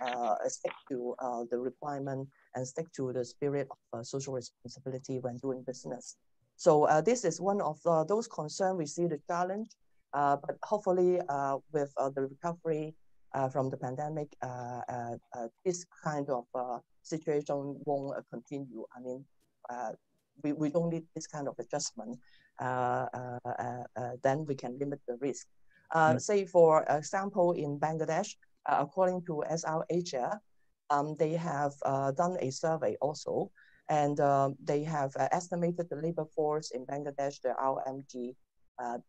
stick to the requirement and stick to the spirit of social responsibility when doing business. So this is one of those concerns we see the challenge, but hopefully with the recovery from the pandemic, this kind of situation won't continue. I mean, we don't need this kind of adjustment. Then we can limit the risk. Say, for example, in Bangladesh, according to SRHR, they have done a survey also, and they have estimated the labor force in Bangladesh, the RMG,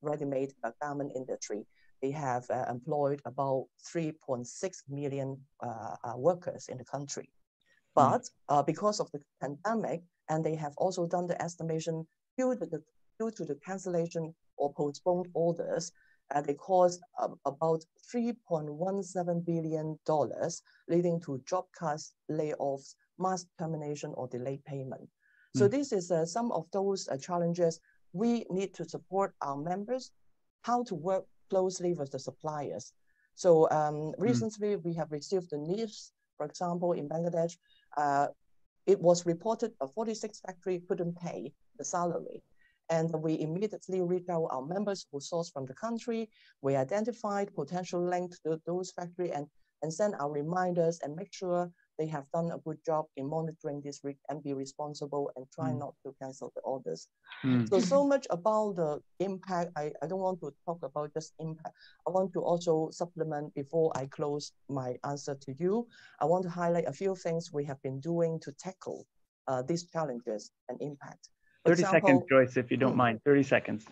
ready-made garment industry. They have employed about 3.6 million workers in the country. But because of the pandemic, and they have also done the estimation due to the cancellation or postponed orders, they caused about $3.17 billion, leading to job cuts, layoffs, mass termination, or delayed payment. So this is some of those challenges. We need to support our members, how to work closely with the suppliers. So recently we have received the news, for example, in Bangladesh, it was reported a 46 factory couldn't pay the salary. And we immediately reached out our members who source from the country. We identified potential links to those factories and send our reminders and make sure they have done a good job in monitoring this and be responsible and try not to cancel the orders. So much about the impact. I don't want to talk about just impact. I want to also supplement before I close my answer to you. I want to highlight a few things we have been doing to tackle these challenges and impact. For 30 seconds, Joyce, if you don't mind, 30 seconds.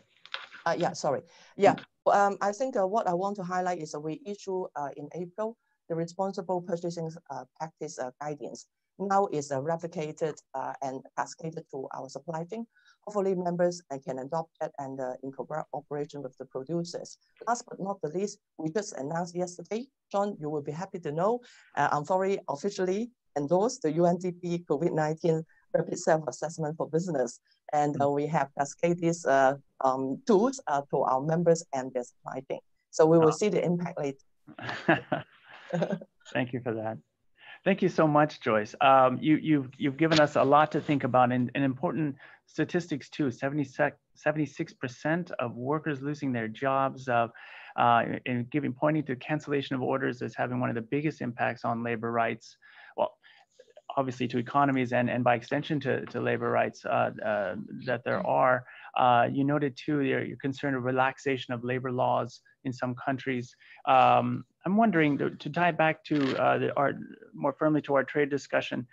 Yeah, sorry. Yeah, I think what I want to highlight is that we issue in April the responsible purchasing practice guidance. Now is replicated and cascaded to our supply chain. Hopefully members can adopt it and in cooperation with the producers. Last but not the least, we just announced yesterday, John, you will be happy to know, Amfori officially endorsed the UNDP COVID-19 rapid self-assessment for business. And we have cascaded these tools to our members and their supply chain. So we will see the impact later. Thank you for that. Thank you so much, Joyce. You've given us a lot to think about, and important statistics too. 76% of workers losing their jobs, and pointing to cancellation of orders as having one of the biggest impacts on labor rights. Well, obviously to economies and by extension to labor rights that there are. You noted too, you're concerned of relaxation of labor laws in some countries. I'm wondering, to tie back to more firmly to our trade discussion,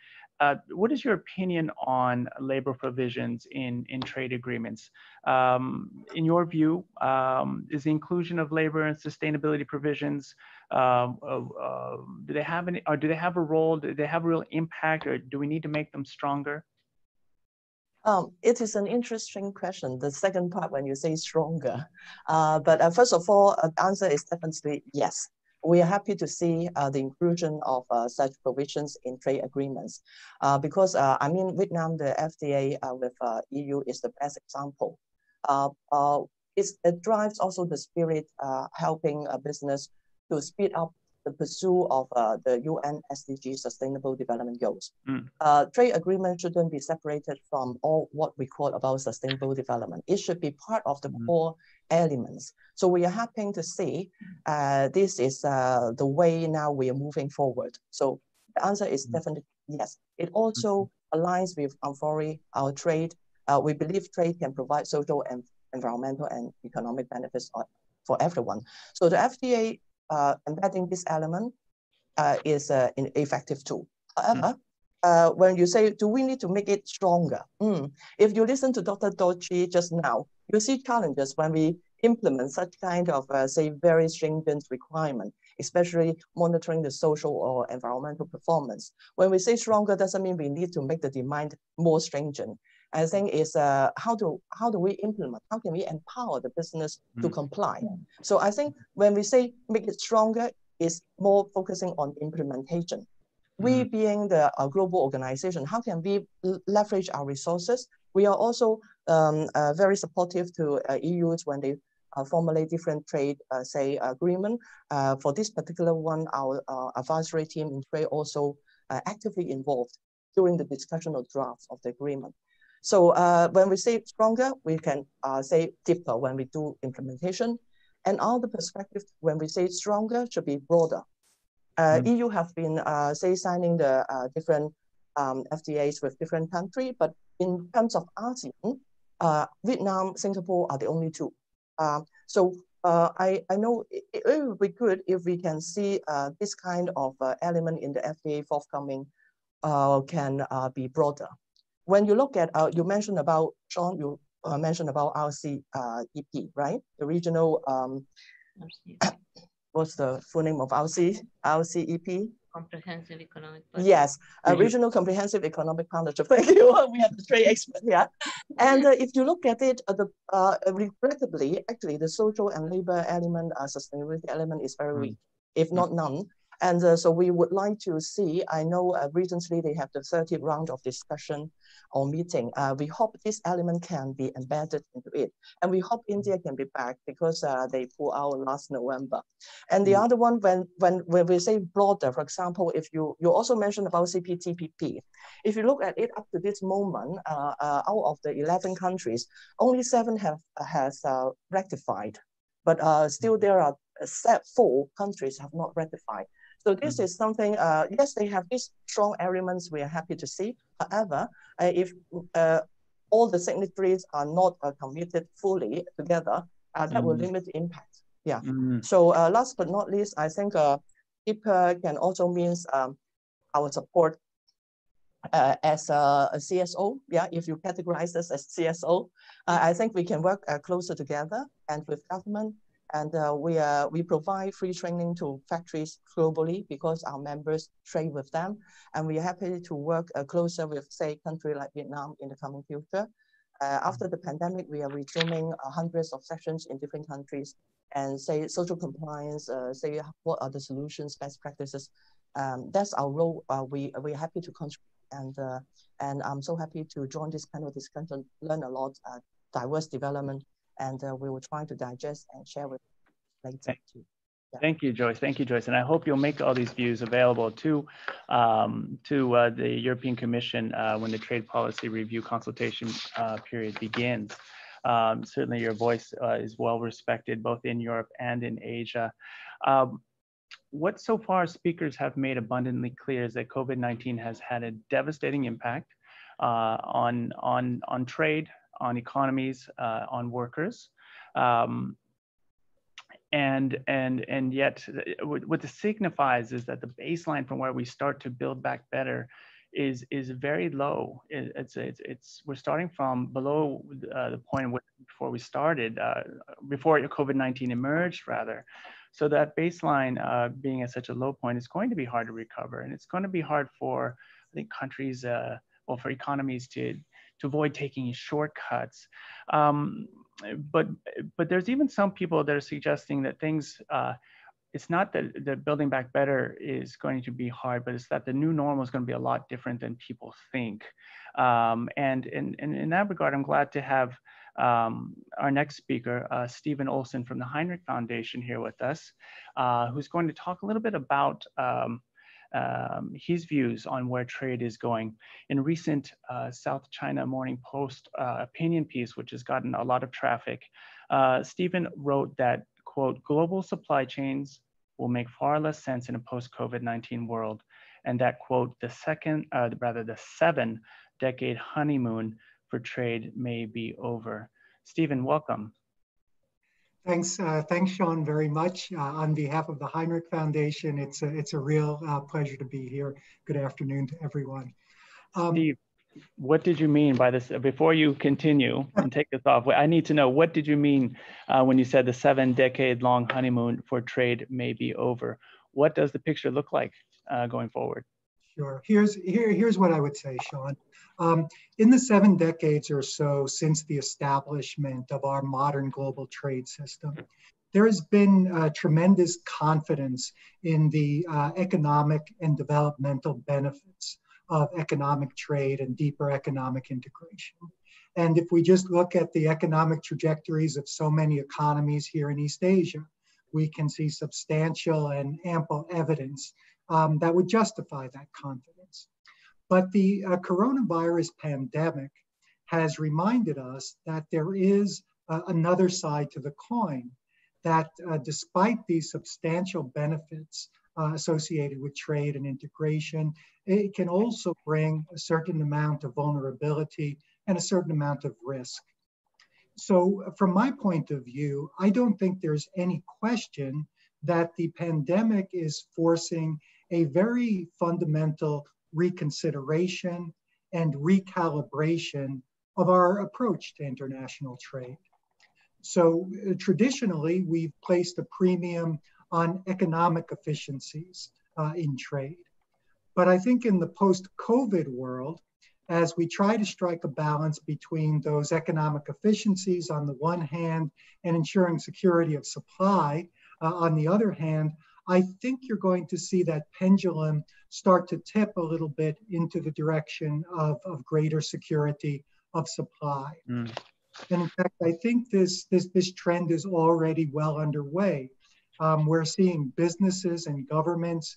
what is your opinion on labor provisions in trade agreements? In your view, is the inclusion of labor and sustainability provisions, do they have any, or do they have a role? Do they have a real impact, or do we need to make them stronger? It is an interesting question, the second part when you say stronger. But first of all, the answer is definitely yes. We are happy to see the inclusion of such provisions in trade agreements because, I mean, Vietnam, the FTA with EU is the best example. It drives also the spirit helping a business to speed up the pursuit of the UN SDG Sustainable Development Goals. Trade agreement shouldn't be separated from all what we call about sustainable development. It should be part of the core elements. So we are happy to see this is the way now we are moving forward. So the answer is definitely yes. It also aligns with Amfori, our trade. We believe trade can provide social and environmental and economic benefits for everyone. So the FTA embedding this element is an effective tool. However, when you say, do we need to make it stronger? If you listen to Dr. Dochi just now, you see challenges when we implement such kind of, say, very stringent requirement, especially monitoring the social or environmental performance. When we say stronger, doesn't mean we need to make the demand more stringent. I think is how do we implement? How can we empower the business to comply? So I think when we say make it stronger, is more focusing on implementation. We being the global organization, how can we leverage our resources? We are also very supportive to EUs when they formulate different trade, say, agreement. For this particular one, our advisory team in trade also actively involved during the discussion of drafts of the agreement. So when we say stronger, we can say deeper when we do implementation. And all the perspective, when we say stronger, should be broader. EU have been, say, signing the different FTAs with different countries, but in terms of ASEAN, Vietnam, Singapore are the only two. So I know it would be good if we can see this kind of element in the FTA forthcoming can be broader. When you look at, you mentioned about, Sean, you mentioned about RCEP, right? The regional, what's the full name of RCEP? Comprehensive Economic Partnership. Yes, Regional Comprehensive Economic Partnership. Thank you. We have the trade expert here. And if you look at it, regrettably, actually, the social and labor element, sustainability element is very weak, if not none. And so we would like to see, I know recently they have the 30th round of discussion or meeting. We hope this element can be embedded into it. And we hope India can be back because they pulled out last November. And the other one, when we say broader, for example, if you also mentioned about CPTPP. If you look at it up to this moment, out of the 11 countries, only 7 has ratified. But still there are 4 countries have not ratified. So this is something, yes, they have these strong elements we are happy to see. However, if all the signatories are not committed fully together, that will limit the impact. Yeah. So last but not least, I think IPA can also means our support as a CSO. Yeah, if you categorize us as CSO, I think we can work closer together and with government. And we provide free training to factories globally because our members trade with them. And we are happy to work closer with, say, country like Vietnam in the coming future. After the pandemic, we are resuming hundreds of sessions in different countries and say social compliance, say what are the solutions, best practices. That's our role. We're happy to contribute, and I'm so happy to join this kind of discussion, learn a lot, diverse development, and we will try to digest and share with you later too. Yeah. Thank you, Joyce. Thank you, Joyce. And I hope you'll make all these views available to the European Commission when the trade policy review consultation period begins. Certainly your voice is well respected both in Europe and in Asia. What so far speakers have made abundantly clear is that COVID-19 has had a devastating impact on trade, on economies, on workers. And yet what this signifies is that the baseline from where we start to build back better is very low. We're starting from below the point before we started, before COVID-19 emerged rather. So that baseline being at such a low point is going to be hard to recover, and it's going to be hard for, I think, countries, well, for economies to avoid taking shortcuts. But there's even some people that are suggesting that things, it's not that building back better is going to be hard, but it's that the new normal is going to be a lot different than people think. And in that regard, I'm glad to have our next speaker, Stephen Olson from the Heinrich Foundation here with us, who's going to talk a little bit about his views on where trade is going. In a recent South China Morning Post opinion piece, which has gotten a lot of traffic, Stephen wrote that, quote, global supply chains will make far less sense in a post-COVID-19 world, and that, quote, the 7-decade honeymoon for trade may be over. Stephen, welcome. Thanks, Sean, very much. On behalf of the Heinrich Foundation, it's a real pleasure to be here. Good afternoon to everyone. Steve, what did you mean by this? Before you continue and take this off, I need to know, what did you mean when you said the 7-decade-long honeymoon for trade may be over? What does the picture look like going forward? Sure. Here's what I would say, Sean. In the 7 decades or so since the establishment of our modern global trade system, there has been tremendous confidence in the economic and developmental benefits of economic trade and deeper economic integration. And if we just look at the economic trajectories of so many economies here in East Asia, we can see substantial and ample evidence that would justify that confidence. But the coronavirus pandemic has reminded us that there is another side to the coin, that despite these substantial benefits associated with trade and integration, it can also bring a certain amount of vulnerability and a certain amount of risk. So from my point of view, I don't think there's any question that the pandemic is forcing a very fundamental reconsideration and recalibration of our approach to international trade. So traditionally, we've placed a premium on economic efficiencies in trade. But I think in the post-COVID world, as we try to strike a balance between those economic efficiencies on the one hand and ensuring security of supply on the other hand, I think you're going to see that pendulum start to tip a little bit into the direction of greater security of supply. And in fact, I think this trend is already well underway. We're seeing businesses and governments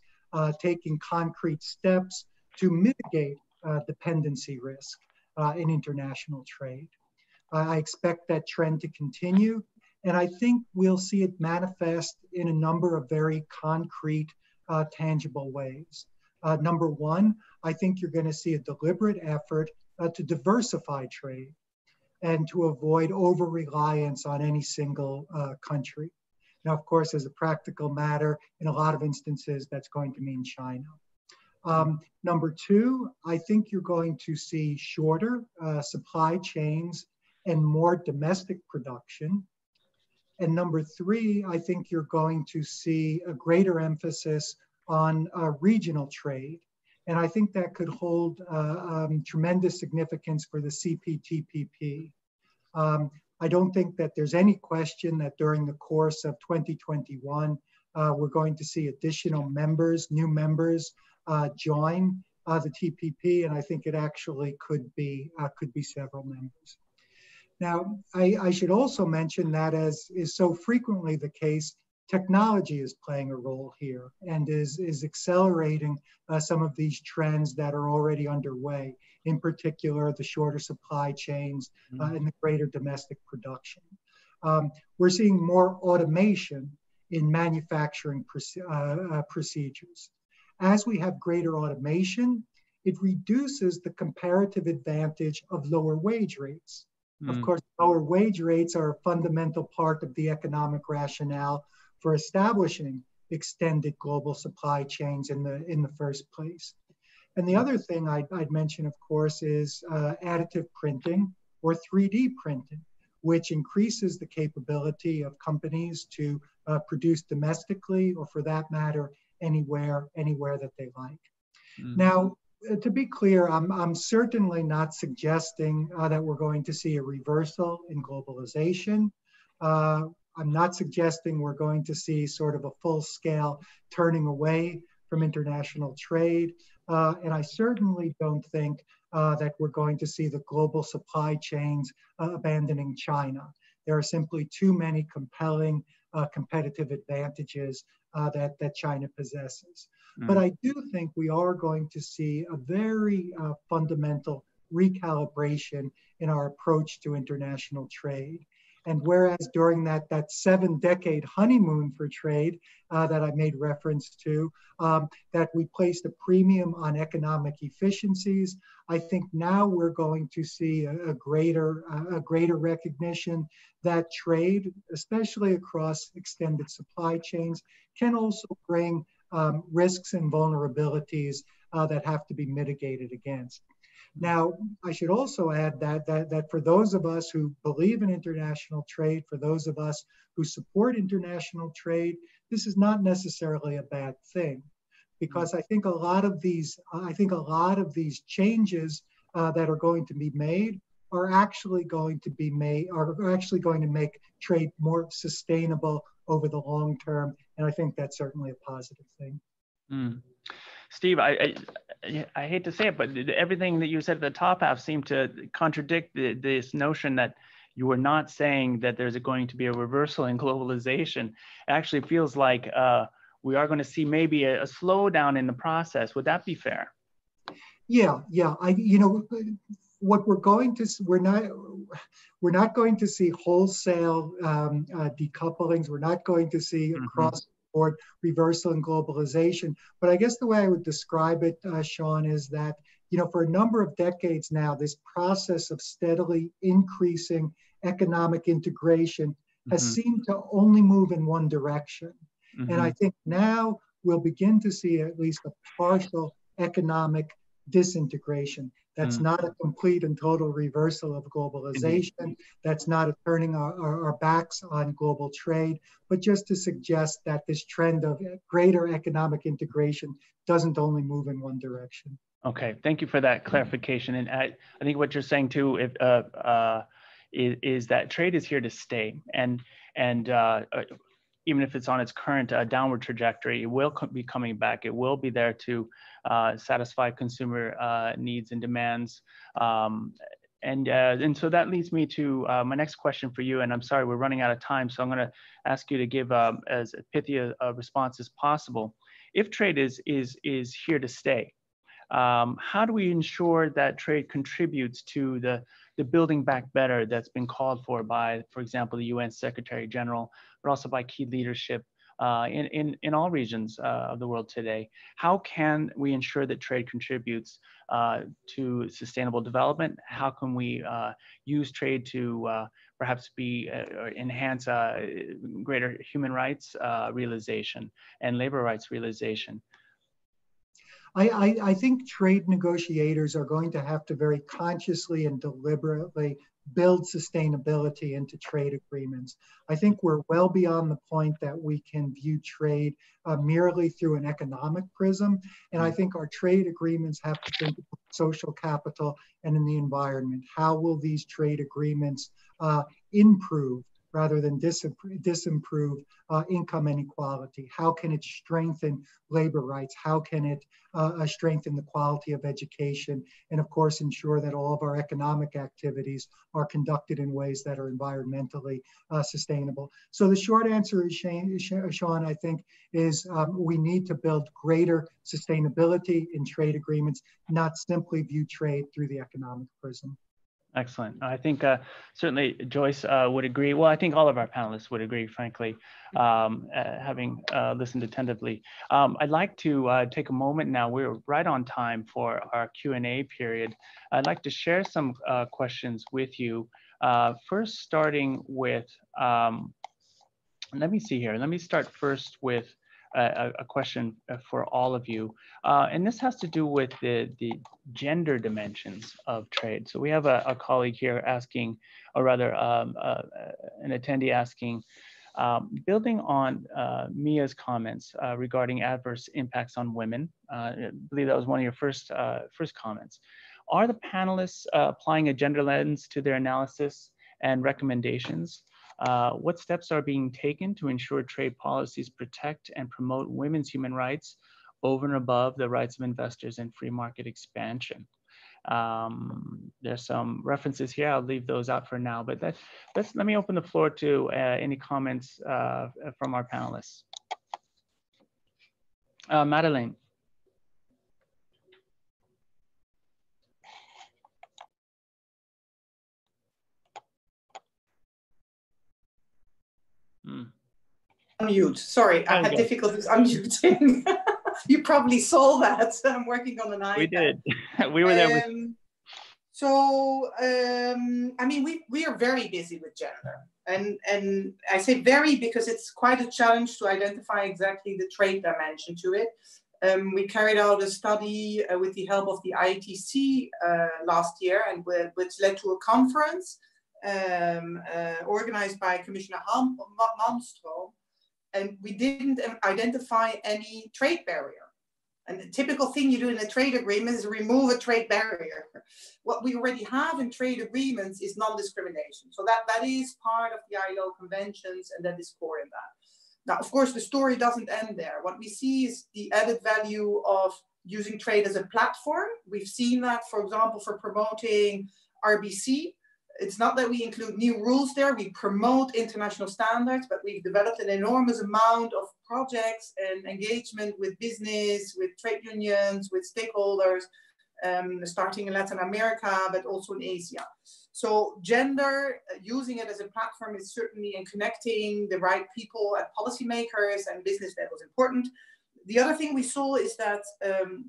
taking concrete steps to mitigate dependency risk in international trade. I expect that trend to continue, and I think we'll see it manifest in a number of very concrete tangible ways. Number one, I think you're going to see a deliberate effort to diversify trade and to avoid over-reliance on any single country. Now, of course, as a practical matter, in a lot of instances, that's going to mean China. Number two, I think you're going to see shorter supply chains and more domestic production. And number three, I think you're going to see a greater emphasis on regional trade. And I think that could hold tremendous significance for the CPTPP. I don't think that there's any question that during the course of 2021, we're going to see additional members, new members join the TPP, and I think it actually could be several members. Now, I should also mention that, as is so frequently the case, technology is playing a role here and is accelerating some of these trends that are already underway, in particular, the shorter supply chains and the greater domestic production. We're seeing more automation in manufacturing procedures. As we have greater automation, it reduces the comparative advantage of lower wage rates. Of course, lower wage rates are a fundamental part of the economic rationale for establishing extended global supply chains in the first place. And the other thing I'd mention, of course, is additive printing or 3D printing, which increases the capability of companies to produce domestically, or for that matter, anywhere that they like. Now, to be clear, I'm certainly not suggesting that we're going to see a reversal in globalization. I'm not suggesting we're going to see sort of a full-scale turning away from international trade. And I certainly don't think that we're going to see the global supply chains abandoning China. There are simply too many compelling competitive advantages that China possesses. But I do think we are going to see a very fundamental recalibration in our approach to international trade. And whereas during that 7-decade honeymoon for trade that I made reference to, that we placed a premium on economic efficiencies, I think now we're going to see a greater recognition that trade, especially across extended supply chains, can also bring risks and vulnerabilities that have to be mitigated against. Now, I should also add that for those of us who believe in international trade, for those of us who support international trade, this is not necessarily a bad thing, because I think a lot of these changes that are going to be made are actually going to make trade more sustainable over the long term, and I think that's certainly a positive thing. Steve, I hate to say it, but everything that you said at the top half seemed to contradict this notion that you were not saying that there's going to be a reversal in globalization. It actually feels like we are going to see maybe a slowdown in the process. Would that be fair? Yeah. What we're not going to see wholesale decouplings. We're not going to see across board reversal in globalization. But I guess the way I would describe it, Sean, is that, for a number of decades now, this process of steadily increasing economic integration has seemed to only move in one direction. And I think now we'll begin to see at least a partial economic disintegration. That's not a complete and total reversal of globalization. That's not a turning our backs on global trade, but just to suggest that this trend of greater economic integration doesn't only move in one direction. Okay, thank you for that clarification. And I think what you're saying too is that trade is here to stay, and even if it's on its current downward trajectory, it will be coming back. It will be there to satisfy consumer needs and demands. And so that leads me to my next question for you. And I'm sorry, we're running out of time, so I'm going to ask you to give as pithy a response as possible. If trade is here to stay, how do we ensure that trade contributes to the building back better that's been called for by, for example, the UN Secretary General, but also by key leadership in all regions of the world today. How can we ensure that trade contributes to sustainable development? How can we use trade to perhaps enhance greater human rights realization and labor rights realization? I think trade negotiators are going to have to very consciously and deliberately build sustainability into trade agreements. I think we're well beyond the point that we can view trade merely through an economic prism. And I think our trade agreements have to think about social capital and in the environment. How will these trade agreements improve rather than disimprove income inequality? How can it strengthen labor rights? How can it strengthen the quality of education? And of course, ensure that all of our economic activities are conducted in ways that are environmentally sustainable. So the short answer is, Sean, I think, is we need to build greater sustainability in trade agreements, not simply view trade through the economic prism. Excellent. I think certainly Joyce would agree. Well, I think all of our panelists would agree, frankly, having listened attentively. I'd like to take a moment now. We're right on time for our Q&A period. I'd like to share some questions with you. First, starting with, let me see here. Let me start first with a question for all of you. And this has to do with the gender dimensions of trade. So we have a colleague here asking, or rather an attendee asking, building on Mia's comments regarding adverse impacts on women. I believe that was one of your first comments. Are the panelists applying a gender lens to their analysis and recommendations? What steps are being taken to ensure trade policies protect and promote women's human rights over and above the rights of investors in free market expansion? There's some references here. I'll leave those out for now, but let me open the floor to any comments from our panelists. Madeleine. Unmute. Sorry, I had difficulties unmuting. You probably saw that. I'm working on an iPad. We did. We were there. I mean, we are very busy with gender. And I say very because it's quite a challenge to identify exactly the trade dimension to it. We carried out a study with the help of the ITC last year, and which led to a conference organized by Commissioner Malmström. And we didn't identify any trade barrier. And the typical thing you do in a trade agreement is remove a trade barrier. What we already have in trade agreements is non-discrimination. So that is part of the ILO conventions, and that is core in that. Now, of course, the story doesn't end there. What we see is the added value of using trade as a platform. We've seen that, for example, for promoting RBC. It's not that we include new rules there, we promote international standards, but we've developed an enormous amount of projects and engagement with business, with trade unions, with stakeholders, starting in Latin America, but also in Asia. So gender, using it as a platform is certainly in connecting the right people at policymakers and business levels important. The other thing we saw is that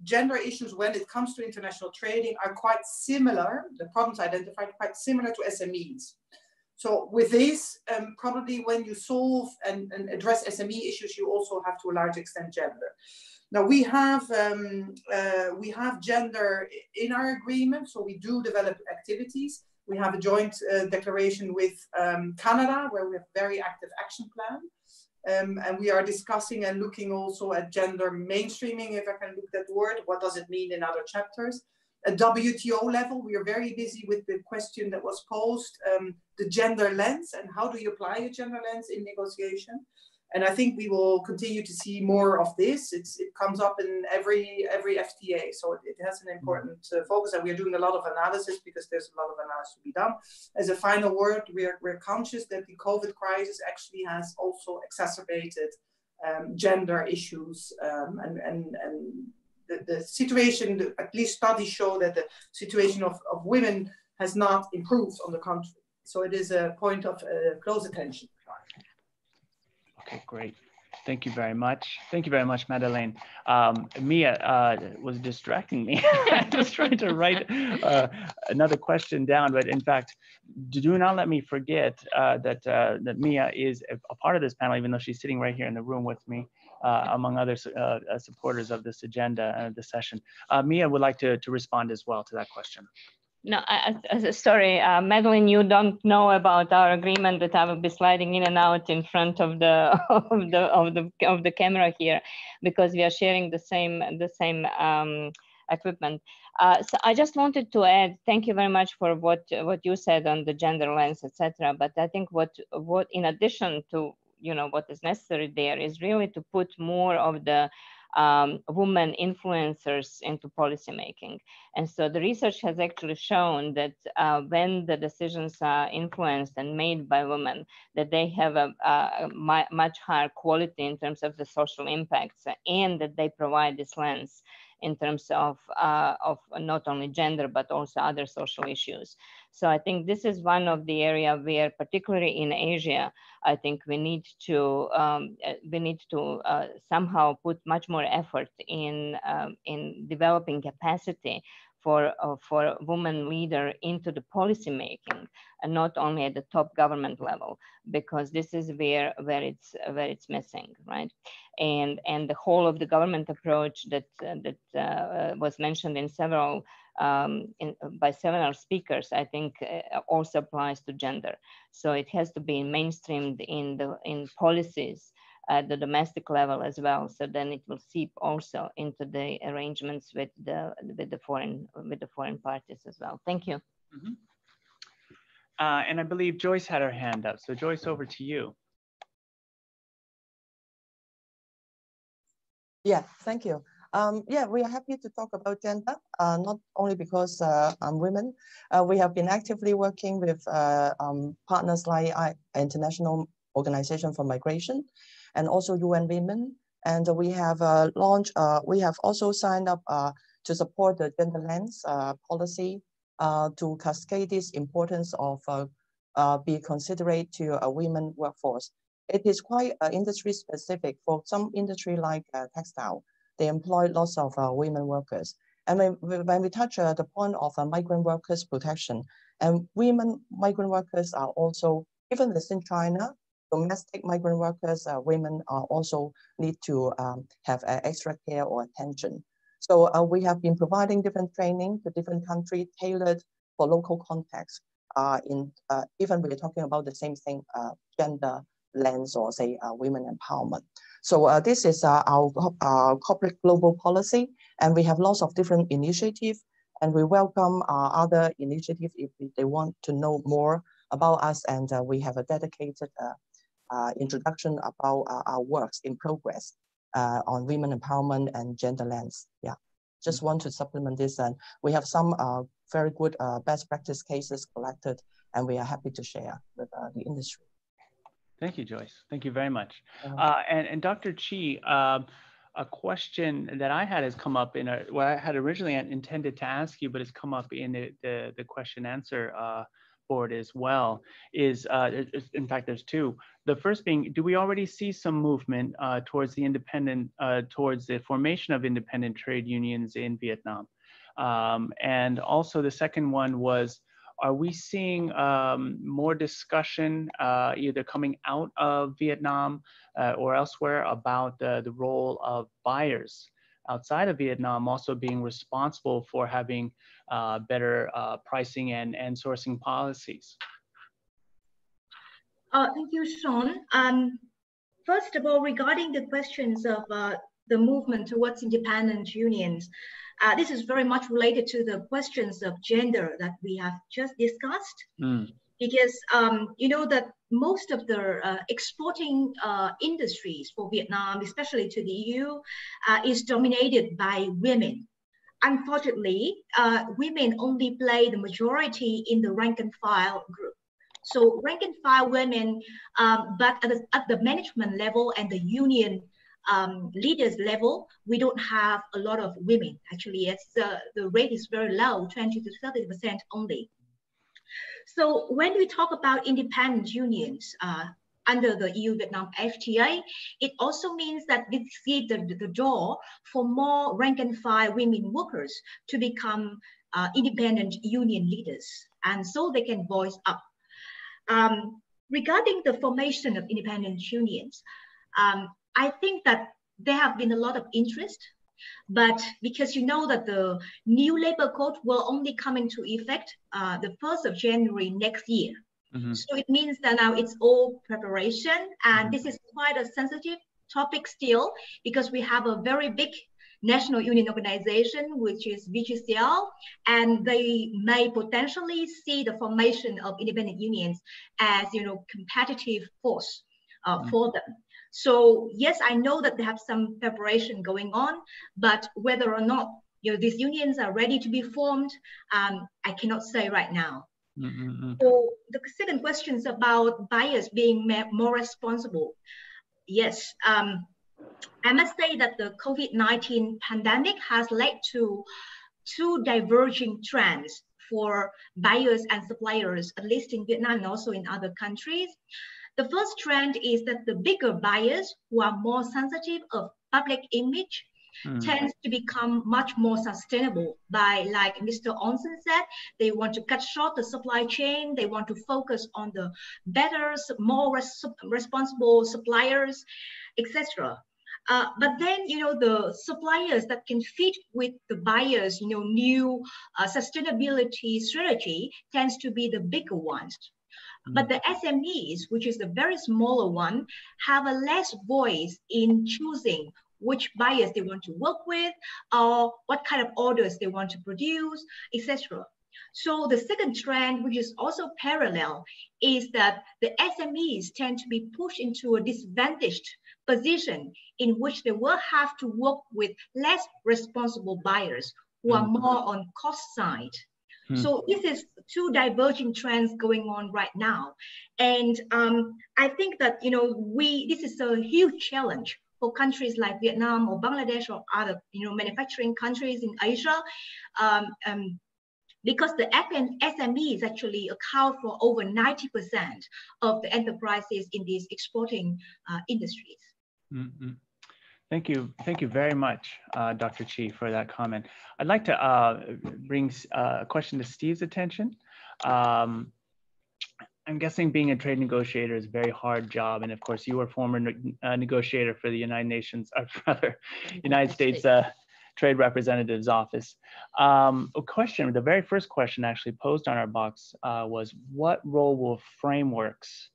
gender issues when it comes to international trading are quite similar, the problems identified quite similar to SMEs. So with this, probably when you solve and address SME issues, you also have to a large extent gender. Now we have gender in our agreement, so we do develop activities. We have a joint declaration with Canada, where we have a very active action plan. And we are discussing and looking also at gender mainstreaming, if I can look that word. What does it mean in other chapters? At WTO level, we are very busy with the question that was posed, the gender lens, and how do you apply a gender lens in negotiation? And I think we will continue to see more of this. It comes up in every FTA, so it has an important focus, and we are doing a lot of analysis because there's a lot of analysis to be done. As a final word, we're conscious that the COVID crisis actually has also exacerbated gender issues, and the situation, at least studies show that the situation of women has not improved on the contrary. So it is a point of close attention. Okay, great. Thank you very much. Thank you very much, Madeleine. Mia was distracting me. I was trying to write another question down, but in fact, do not let me forget that Mia is a part of this panel, even though she's sitting right here in the room with me, among other supporters of this agenda and this session. Mia would like to respond as well to that question. No, sorry, Madeleine, you don't know about our agreement that I will be sliding in and out in front of the of the camera here, because we are sharing the same equipment. So I just wanted to add, thank you very much for what you said on the gender lens, etc. But I think what in addition to what is necessary there is really to put more of the women influencers into policymaking. And so the research has actually shown that when the decisions are influenced and made by women, that they have a much higher quality in terms of the social impacts, and that they provide this lens in terms of not only gender, but also other social issues. So I think this is one of the area where, particularly in Asia, I think we need to somehow put much more effort in developing capacity for women leader into the policy making, and not only at the top government level, because this is where it's missing, right? And the whole of the government approach that was mentioned in by several speakers, I think also applies to gender. So it has to be mainstreamed in policies at the domestic level as well. So then it will seep also into the arrangements with the foreign parties as well. Thank you. Mm-hmm. And I believe Joyce had her hand up. So Joyce, over to you. Yeah, thank you. Yeah, we are happy to talk about gender, not only because I'm women. We have been actively working with partners like International Organization for Migration and also UN Women. And we have launched, we have also signed up to support the gender lens policy to cascade this importance of be considerate to a women workforce. It is quite industry specific. For some industry like textile, they employ lots of women workers. And when we touch the point of migrant workers protection, and women migrant workers are also, even within China, domestic migrant workers, women are also need to have extra care or attention. So we have been providing different training to different countries tailored for local context. Even we're talking about the same thing, gender lens or say women empowerment. So this is our corporate global policy, and we have lots of different initiatives, and we welcome other initiatives if they want to know more about us, and we have a dedicated introduction about our works in progress on women empowerment and gender lens. Yeah, just want to supplement this, and we have some very good best practice cases collected, and we are happy to share with the industry. Thank you, Joyce. Thank you very much. And Dr. Chi, a question that I had has come up in what I had originally intended to ask you, but it's come up in the question answer board as well, is, in fact, there's two. The first being, do we already see some movement towards towards the formation of independent trade unions in Vietnam? And also the second one was, are we seeing more discussion either coming out of Vietnam or elsewhere about the role of buyers outside of Vietnam also being responsible for having better pricing and sourcing policies? Thank you, Sean. First of all, regarding the questions of the movement towards independent unions, this is very much related to the questions of gender that we have just discussed. Because you know that most of the exporting industries for Vietnam, especially to the EU, is dominated by women. Unfortunately, women only play the majority in the rank and file group. So rank and file women, but at the management level and the union leaders level, we don't have a lot of women. Actually, it's the rate is very low, 20 to 30% only. So when we talk about independent unions, under the EU-Vietnam FTA, it also means that this gives the door for more rank-and-file women workers to become independent union leaders, and so they can voice up. Regarding the formation of independent unions, I think that there have been a lot of interest, but because you know that the new labor code will only come into effect the 1st of January next year. Mm-hmm. So it means that now it's all preparation, and this is quite a sensitive topic still, because we have a very big national union organization, which is VGCL, and they may potentially see the formation of independent unions as, you know, competitive force for them. So yes, I know that they have some preparation going on, but whether or not, you know, these unions are ready to be formed, I cannot say right now. Mm-hmm. So the second question is about buyers being more responsible. Yes, I must say that the COVID-19 pandemic has led to two diverging trends for buyers and suppliers, at least in Vietnam and also in other countries. The first trend is that the bigger buyers who are more sensitive of public image tends to become much more sustainable by, like Mr. Onsen said, they want to cut short the supply chain, they want to focus on the better, more responsible suppliers, etc. But then, you know, the suppliers that can fit with the buyers, you know, new sustainability strategy tends to be the bigger ones. But the SMEs, which is the very smaller one, have a less voice in choosing which buyers they want to work with, or what kind of orders they want to produce, etc. So the second trend, which is also parallel, is that the SMEs tend to be pushed into a disadvantaged position in which they will have to work with less responsible buyers who are more on cost side. So this is two diverging trends going on right now. And I think that, you know, this is a huge challenge for countries like Vietnam or Bangladesh or other, you know, manufacturing countries in Asia, because the SMEs actually account for over 90% of the enterprises in these exporting industries. Mm-hmm. Thank you very much, Dr. Chi, for that comment. I'd like to bring a question to Steve's attention. I'm guessing being a trade negotiator is a very hard job, and of course, you were a former negotiator for the United Nations, or rather, United States Trade Representative's Office. The very first question actually posed on our box was, what role will frameworks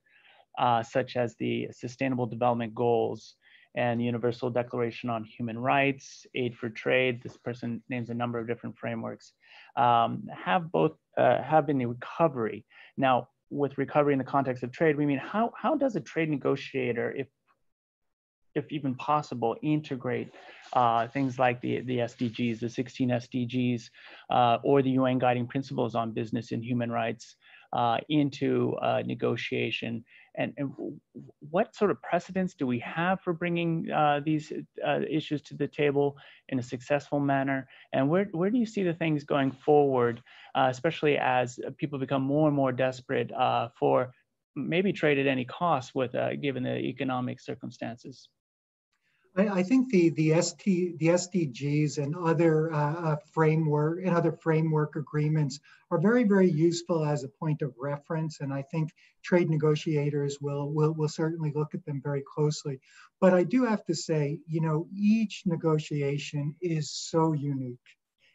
such as the Sustainable Development Goals and the Universal Declaration on Human Rights, Aid for Trade, this person names a number of different frameworks, have been in recovery. Now, with recovery in the context of trade, we mean how does a trade negotiator, if even possible, integrate things like the SDGs, the 16 SDGs, or the UN Guiding Principles on Business and Human Rights into negotiation? And what sort of precedents do we have for bringing these issues to the table in a successful manner? And where do you see the things going forward, especially as people become more and more desperate for maybe trade at any cost with given the economic circumstances? I think the SDGs and other framework agreements are very, very useful as a point of reference, and I think trade negotiators will certainly look at them very closely. But I do have to say, you know, each negotiation is so unique,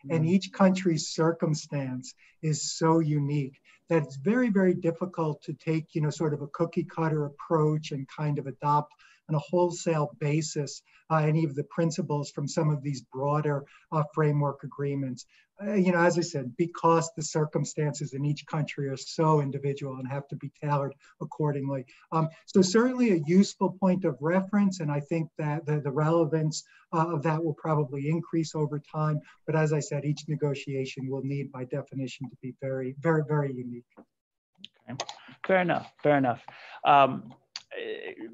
and each country's circumstance is so unique that it's very, very difficult to take, you know, sort of a cookie cutter approach and kind of adopt on a wholesale basis any of the principles from some of these broader framework agreements. You know, as I said, because the circumstances in each country are so individual and have to be tailored accordingly. So certainly a useful point of reference, and I think that the relevance of that will probably increase over time. But as I said, each negotiation will need, by definition, to be very, very, very unique. Okay. Fair enough. Fair enough.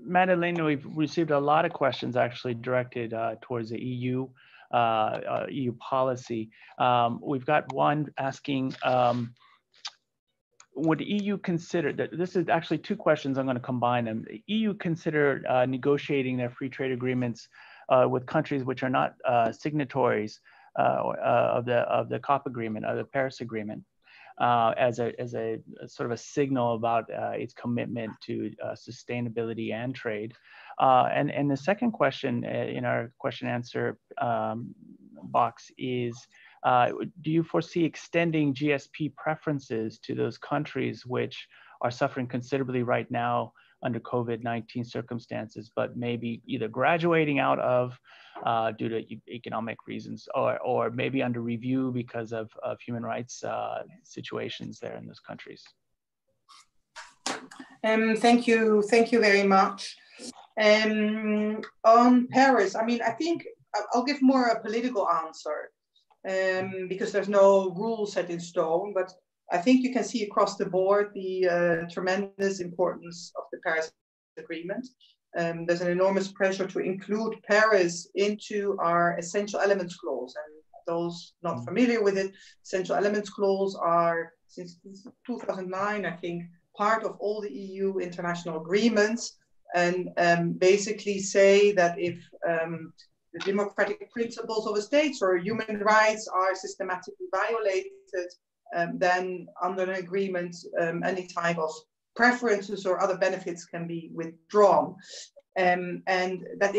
Madeleine, we've received a lot of questions actually directed towards the EU policy. We've got one asking, would EU consider that? This is actually two questions. I'm going to combine them. The EU consider negotiating their free trade agreements with countries which are not signatories of the COP agreement, of the Paris Agreement, as a sort of a signal about its commitment to sustainability and trade. And the second question in our question answer box is, do you foresee extending GSP preferences to those countries which are suffering considerably right now under COVID-19 circumstances, but maybe either graduating out of due to economic reasons, or maybe under review because of human rights situations there in those countries? Thank you very much. On Paris, I mean, I think I'll give more a political answer. Because there's no rule set in stone, but I think you can see across the board the tremendous importance of the Paris Agreement. There's an enormous pressure to include Paris into our essential elements clause. And those not familiar with it, essential elements clause are, since 2009, I think, part of all the EU international agreements, and basically say that if the democratic principles of the states or human rights are systematically violated, then under an agreement, any type of preferences or other benefits can be withdrawn. And that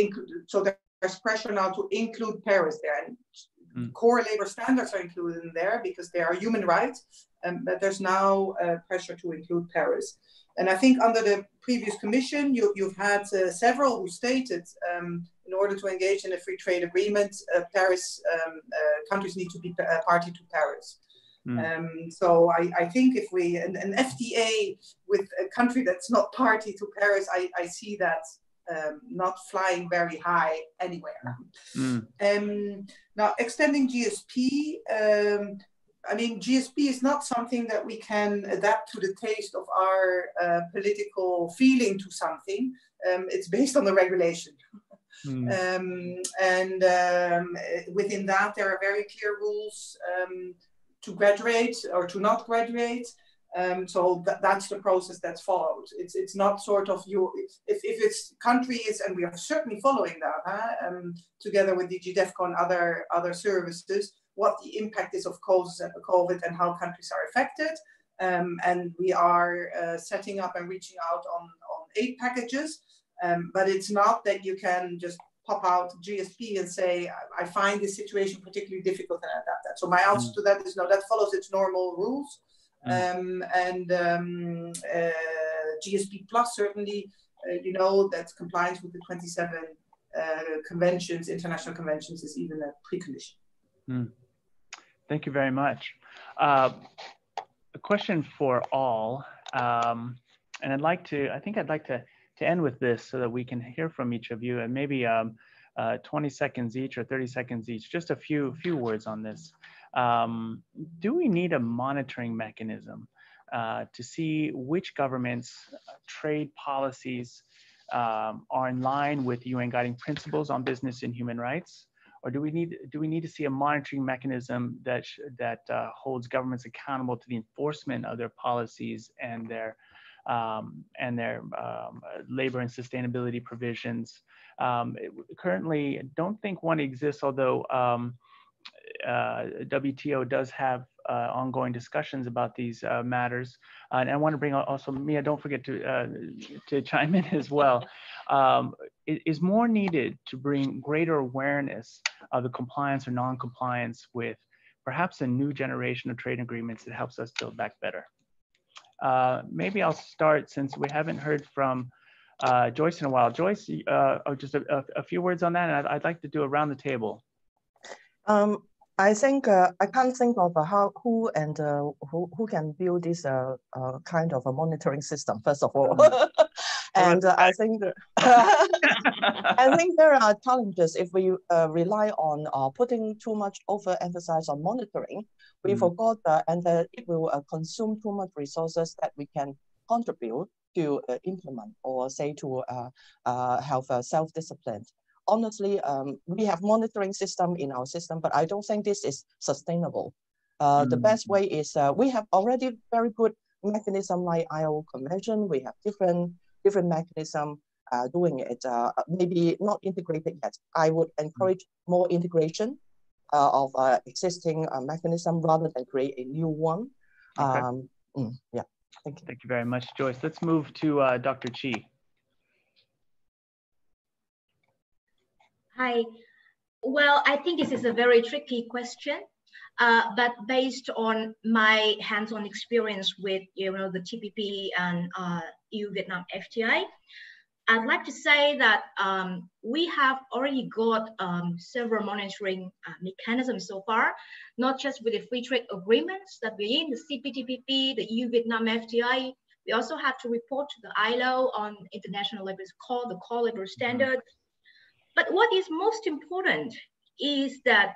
so there's pressure now to include Paris there. And core labor standards are included in there because they are human rights, but there's now pressure to include Paris. And I think under the previous commission, you've had several who stated in order to engage in a free trade agreement, Paris countries need to be a party to Paris. So I think if we, an FTA with a country that's not party to Paris, I see that not flying very high anywhere. Now, extending GSP, I mean, GSP is not something that we can adapt to the taste of our political feeling to something. It's based on the regulation. And within that, there are very clear rules to graduate or to not graduate. So that's the process that's followed. It's not sort of if it's countries, and we are certainly following that together with DG DEFCO and other services, what the impact is of COVID and how countries are affected. And we are setting up and reaching out on aid packages. But it's not that you can just pop out GSP and say, I find this situation particularly difficult and adapt that. So my answer to that is no, that follows its normal rules. GSP Plus, certainly, you know, that compliance with the 27 conventions, international conventions, is even a precondition. Thank you very much. A question for all, and I think I'd like to end with this so that we can hear from each of you, and maybe 20 seconds each or 30 seconds each, just a few words on this. Do we need a monitoring mechanism to see which governments' trade policies are in line with UN guiding principles on business and human rights? Or do we need to see a monitoring mechanism that holds governments accountable to the enforcement of their policies and their labor and sustainability provisions? Currently, I don't think one exists, although WTO does have ongoing discussions about these matters. And I want to bring also Mia, don't forget to chime in as well. Is more needed to bring greater awareness of the compliance or non-compliance with perhaps a new generation of trade agreements that helps us build back better. Maybe I'll start, since we haven't heard from Joyce in a while. Joyce, just a few words on that, and I'd like to do around the table. I think I can't think of who can build this kind of a monitoring system, first of all. And I think there are challenges if we rely on putting too much overemphasis on monitoring. We forgot that, and it will consume too much resources that we can contribute to implement, or say to have self-discipline. Honestly, we have monitoring system in our system, but I don't think this is sustainable. The best way is we have already very good mechanism like ILO Convention. We have different mechanism doing it. Maybe not integrated yet. I would encourage more integration of existing mechanism rather than create a new one. Okay. Yeah, thank you. Thank you very much, Joyce. Let's move to Dr. Chi. Hi. Well, I think this is a very tricky question, but based on my hands-on experience with, the TPP and EU-Vietnam FTA, I'd like to say that we have already got several monitoring mechanisms so far, not just with the free trade agreements that we're in, the CPTPP, the EU-Vietnam FTA. We also have to report to the ILO on international labor, the core labor standards. But what is most important is that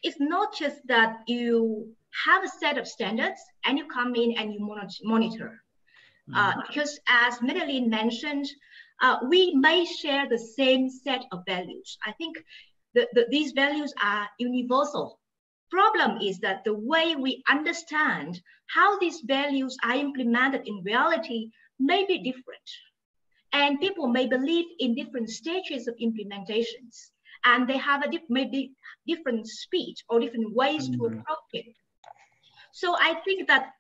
it's not just that you have a set of standards and you come in and you monitor. Because as Madeline mentioned, we may share the same set of values. I think these values are universal. Problem is that the way we understand how these values are implemented in reality may be different. And people may believe in different stages of implementations, and they have maybe different speed or different ways to approach it. So I think that,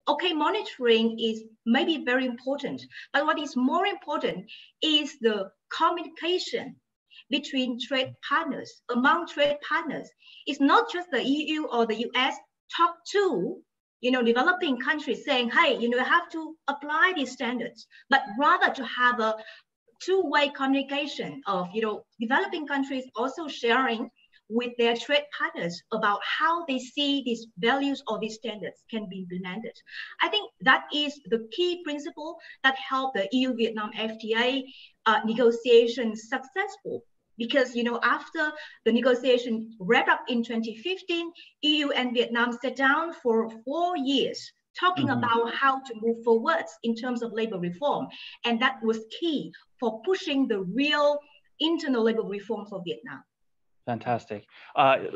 okay, monitoring is maybe very important, but what is more important is the communication between trade partners, among trade partners. It's not just the EU or the US talk to developing countries saying, hey, you have to apply these standards, but rather to have a two-way communication of, developing countries also sharing with their trade partners about how they see these values or these standards can be implemented. I think that is the key principle that helped the EU-Vietnam FTA negotiations successful. Because, after the negotiation wrapped up in 2015, EU and Vietnam sat down for 4 years talking about how to move forwards in terms of labor reform. And that was key for pushing the real internal labor reform for Vietnam. Fantastic.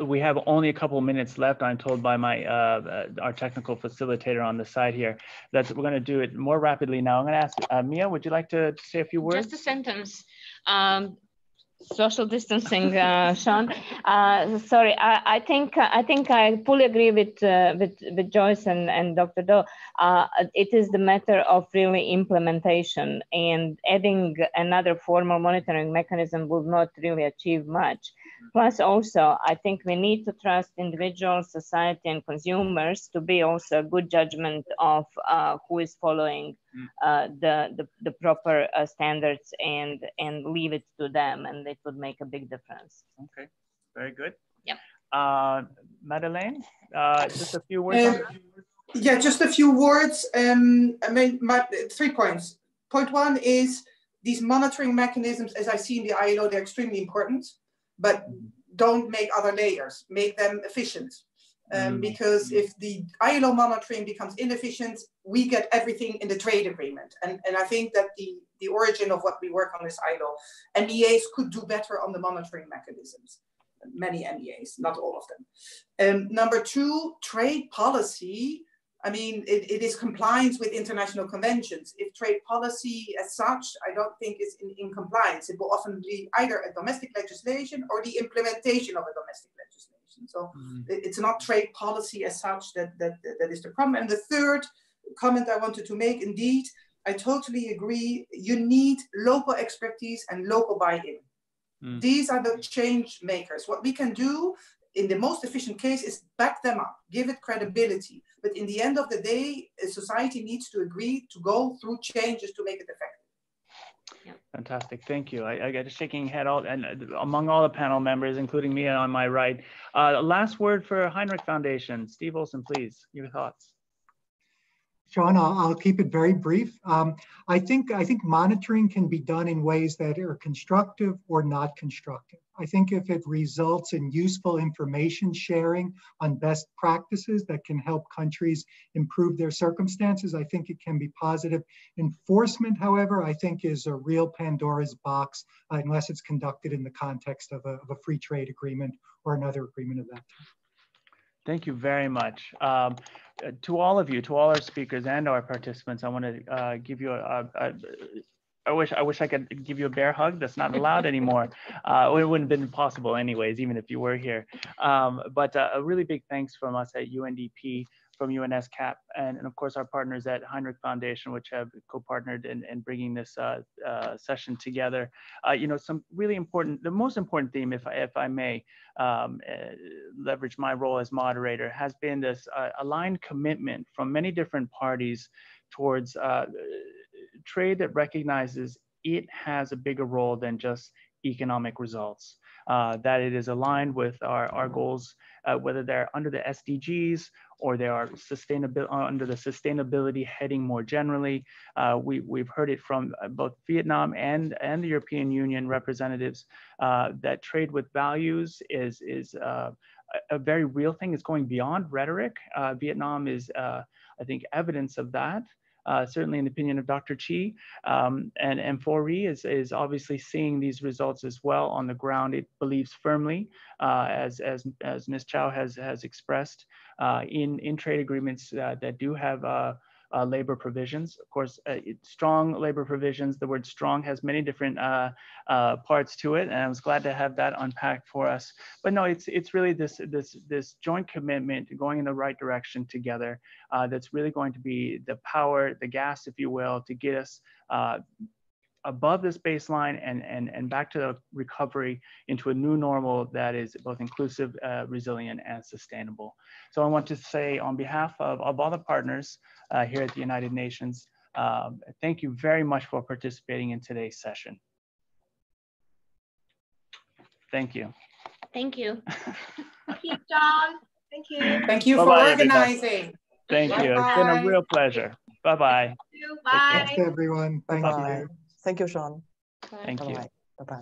We have only a couple of minutes left. I'm told by our technical facilitator on the side here that we're going to do it more rapidly now. I'm going to ask Mia, would you like to say a few words? Just a sentence. Social distancing, Sean. Sorry, I think I fully agree with Joyce and Dr. Do. It is the matter of really implementation, and adding another formal monitoring mechanism will not really achieve much. Plus, also, I think we need to trust individuals, society, and consumers to be also a good judgment of who is following the proper standards, and leave it to them, and it would make a big difference. Okay, very good. Yep. Madeleine, just a few words. Yeah, just a few words. I mean, 3 points. Point 1 is these monitoring mechanisms, as I see in the ILO, they're extremely important, but don't make other layers, make them efficient. Because if the ILO monitoring becomes inefficient, we get everything in the trade agreement. And I think that the origin of what we work on is ILO. MEAs could do better on the monitoring mechanisms. Many MEAs, not all of them. Number 2, trade policy. I mean, it is compliance with international conventions. If trade policy as such, I don't think is in compliance. It will often be either a domestic legislation or the implementation of a domestic legislation. So it's not trade policy as such that is the problem. And the third comment I wanted to make, indeed, I totally agree. You need local expertise and local buy-in. These are the change makers. What we can do in the most efficient case is back them up, give it credibility. But in the end of the day, society needs to agree to go through changes to make it effective. Yeah. Fantastic, thank you. I got a shaking head and among all the panel members, including me on my right. Last word for Heinrich Foundation. Steve Olson, please, your thoughts. Sean, I'll keep it very brief. I think monitoring can be done in ways that are constructive or not constructive. I think if it results in useful information sharing on best practices that can help countries improve their circumstances, I think it can be positive. Enforcement, however, I think is a real Pandora's box unless it's conducted in the context of a free trade agreement or another agreement of that type. Thank you very much. to all of you, to all our speakers and our participants, I want to give you I wish I could give you a bear hug. That's not allowed anymore. It wouldn't have been possible anyways, even if you were here. But a really big thanks from us at UNDP, from UNSCAP, and of course our partners at Heinrich Foundation, which have co-partnered in bringing this session together. You know, some really important, the most important theme, if I may leverage my role as moderator, has been this aligned commitment from many different parties towards trade that recognizes it has a bigger role than just economic results, that it is aligned with our goals, whether they're under the SDGs or they are under the sustainability heading more generally. We've heard it from both Vietnam and the European Union representatives that trade with values is a very real thing. It's going beyond rhetoric. Vietnam is, I think, evidence of that. Certainly in the opinion of Dr. Chi, and M4E is obviously seeing these results as well on the ground. It believes firmly, as Ms. Chow has expressed, in trade agreements that do have labor provisions. Of course, strong labor provisions. The word strong has many different parts to it, and I was glad to have that unpacked for us. But no, it's really this joint commitment going in the right direction together that's really going to be the power, the gas, if you will, to get us above this baseline and back to the recovery into a new normal that is both inclusive, resilient, and sustainable. So I want to say on behalf of all the partners here at the United Nations, thank you very much for participating in today's session. Thank you. Thank you. Thank you, John. Thank you. Thank you for organizing. Thank you. It's been a real pleasure. Bye-bye. Thank you. Bye. Thanks, everyone. Thank you. Thank you, Sean. Thank you. Bye-bye.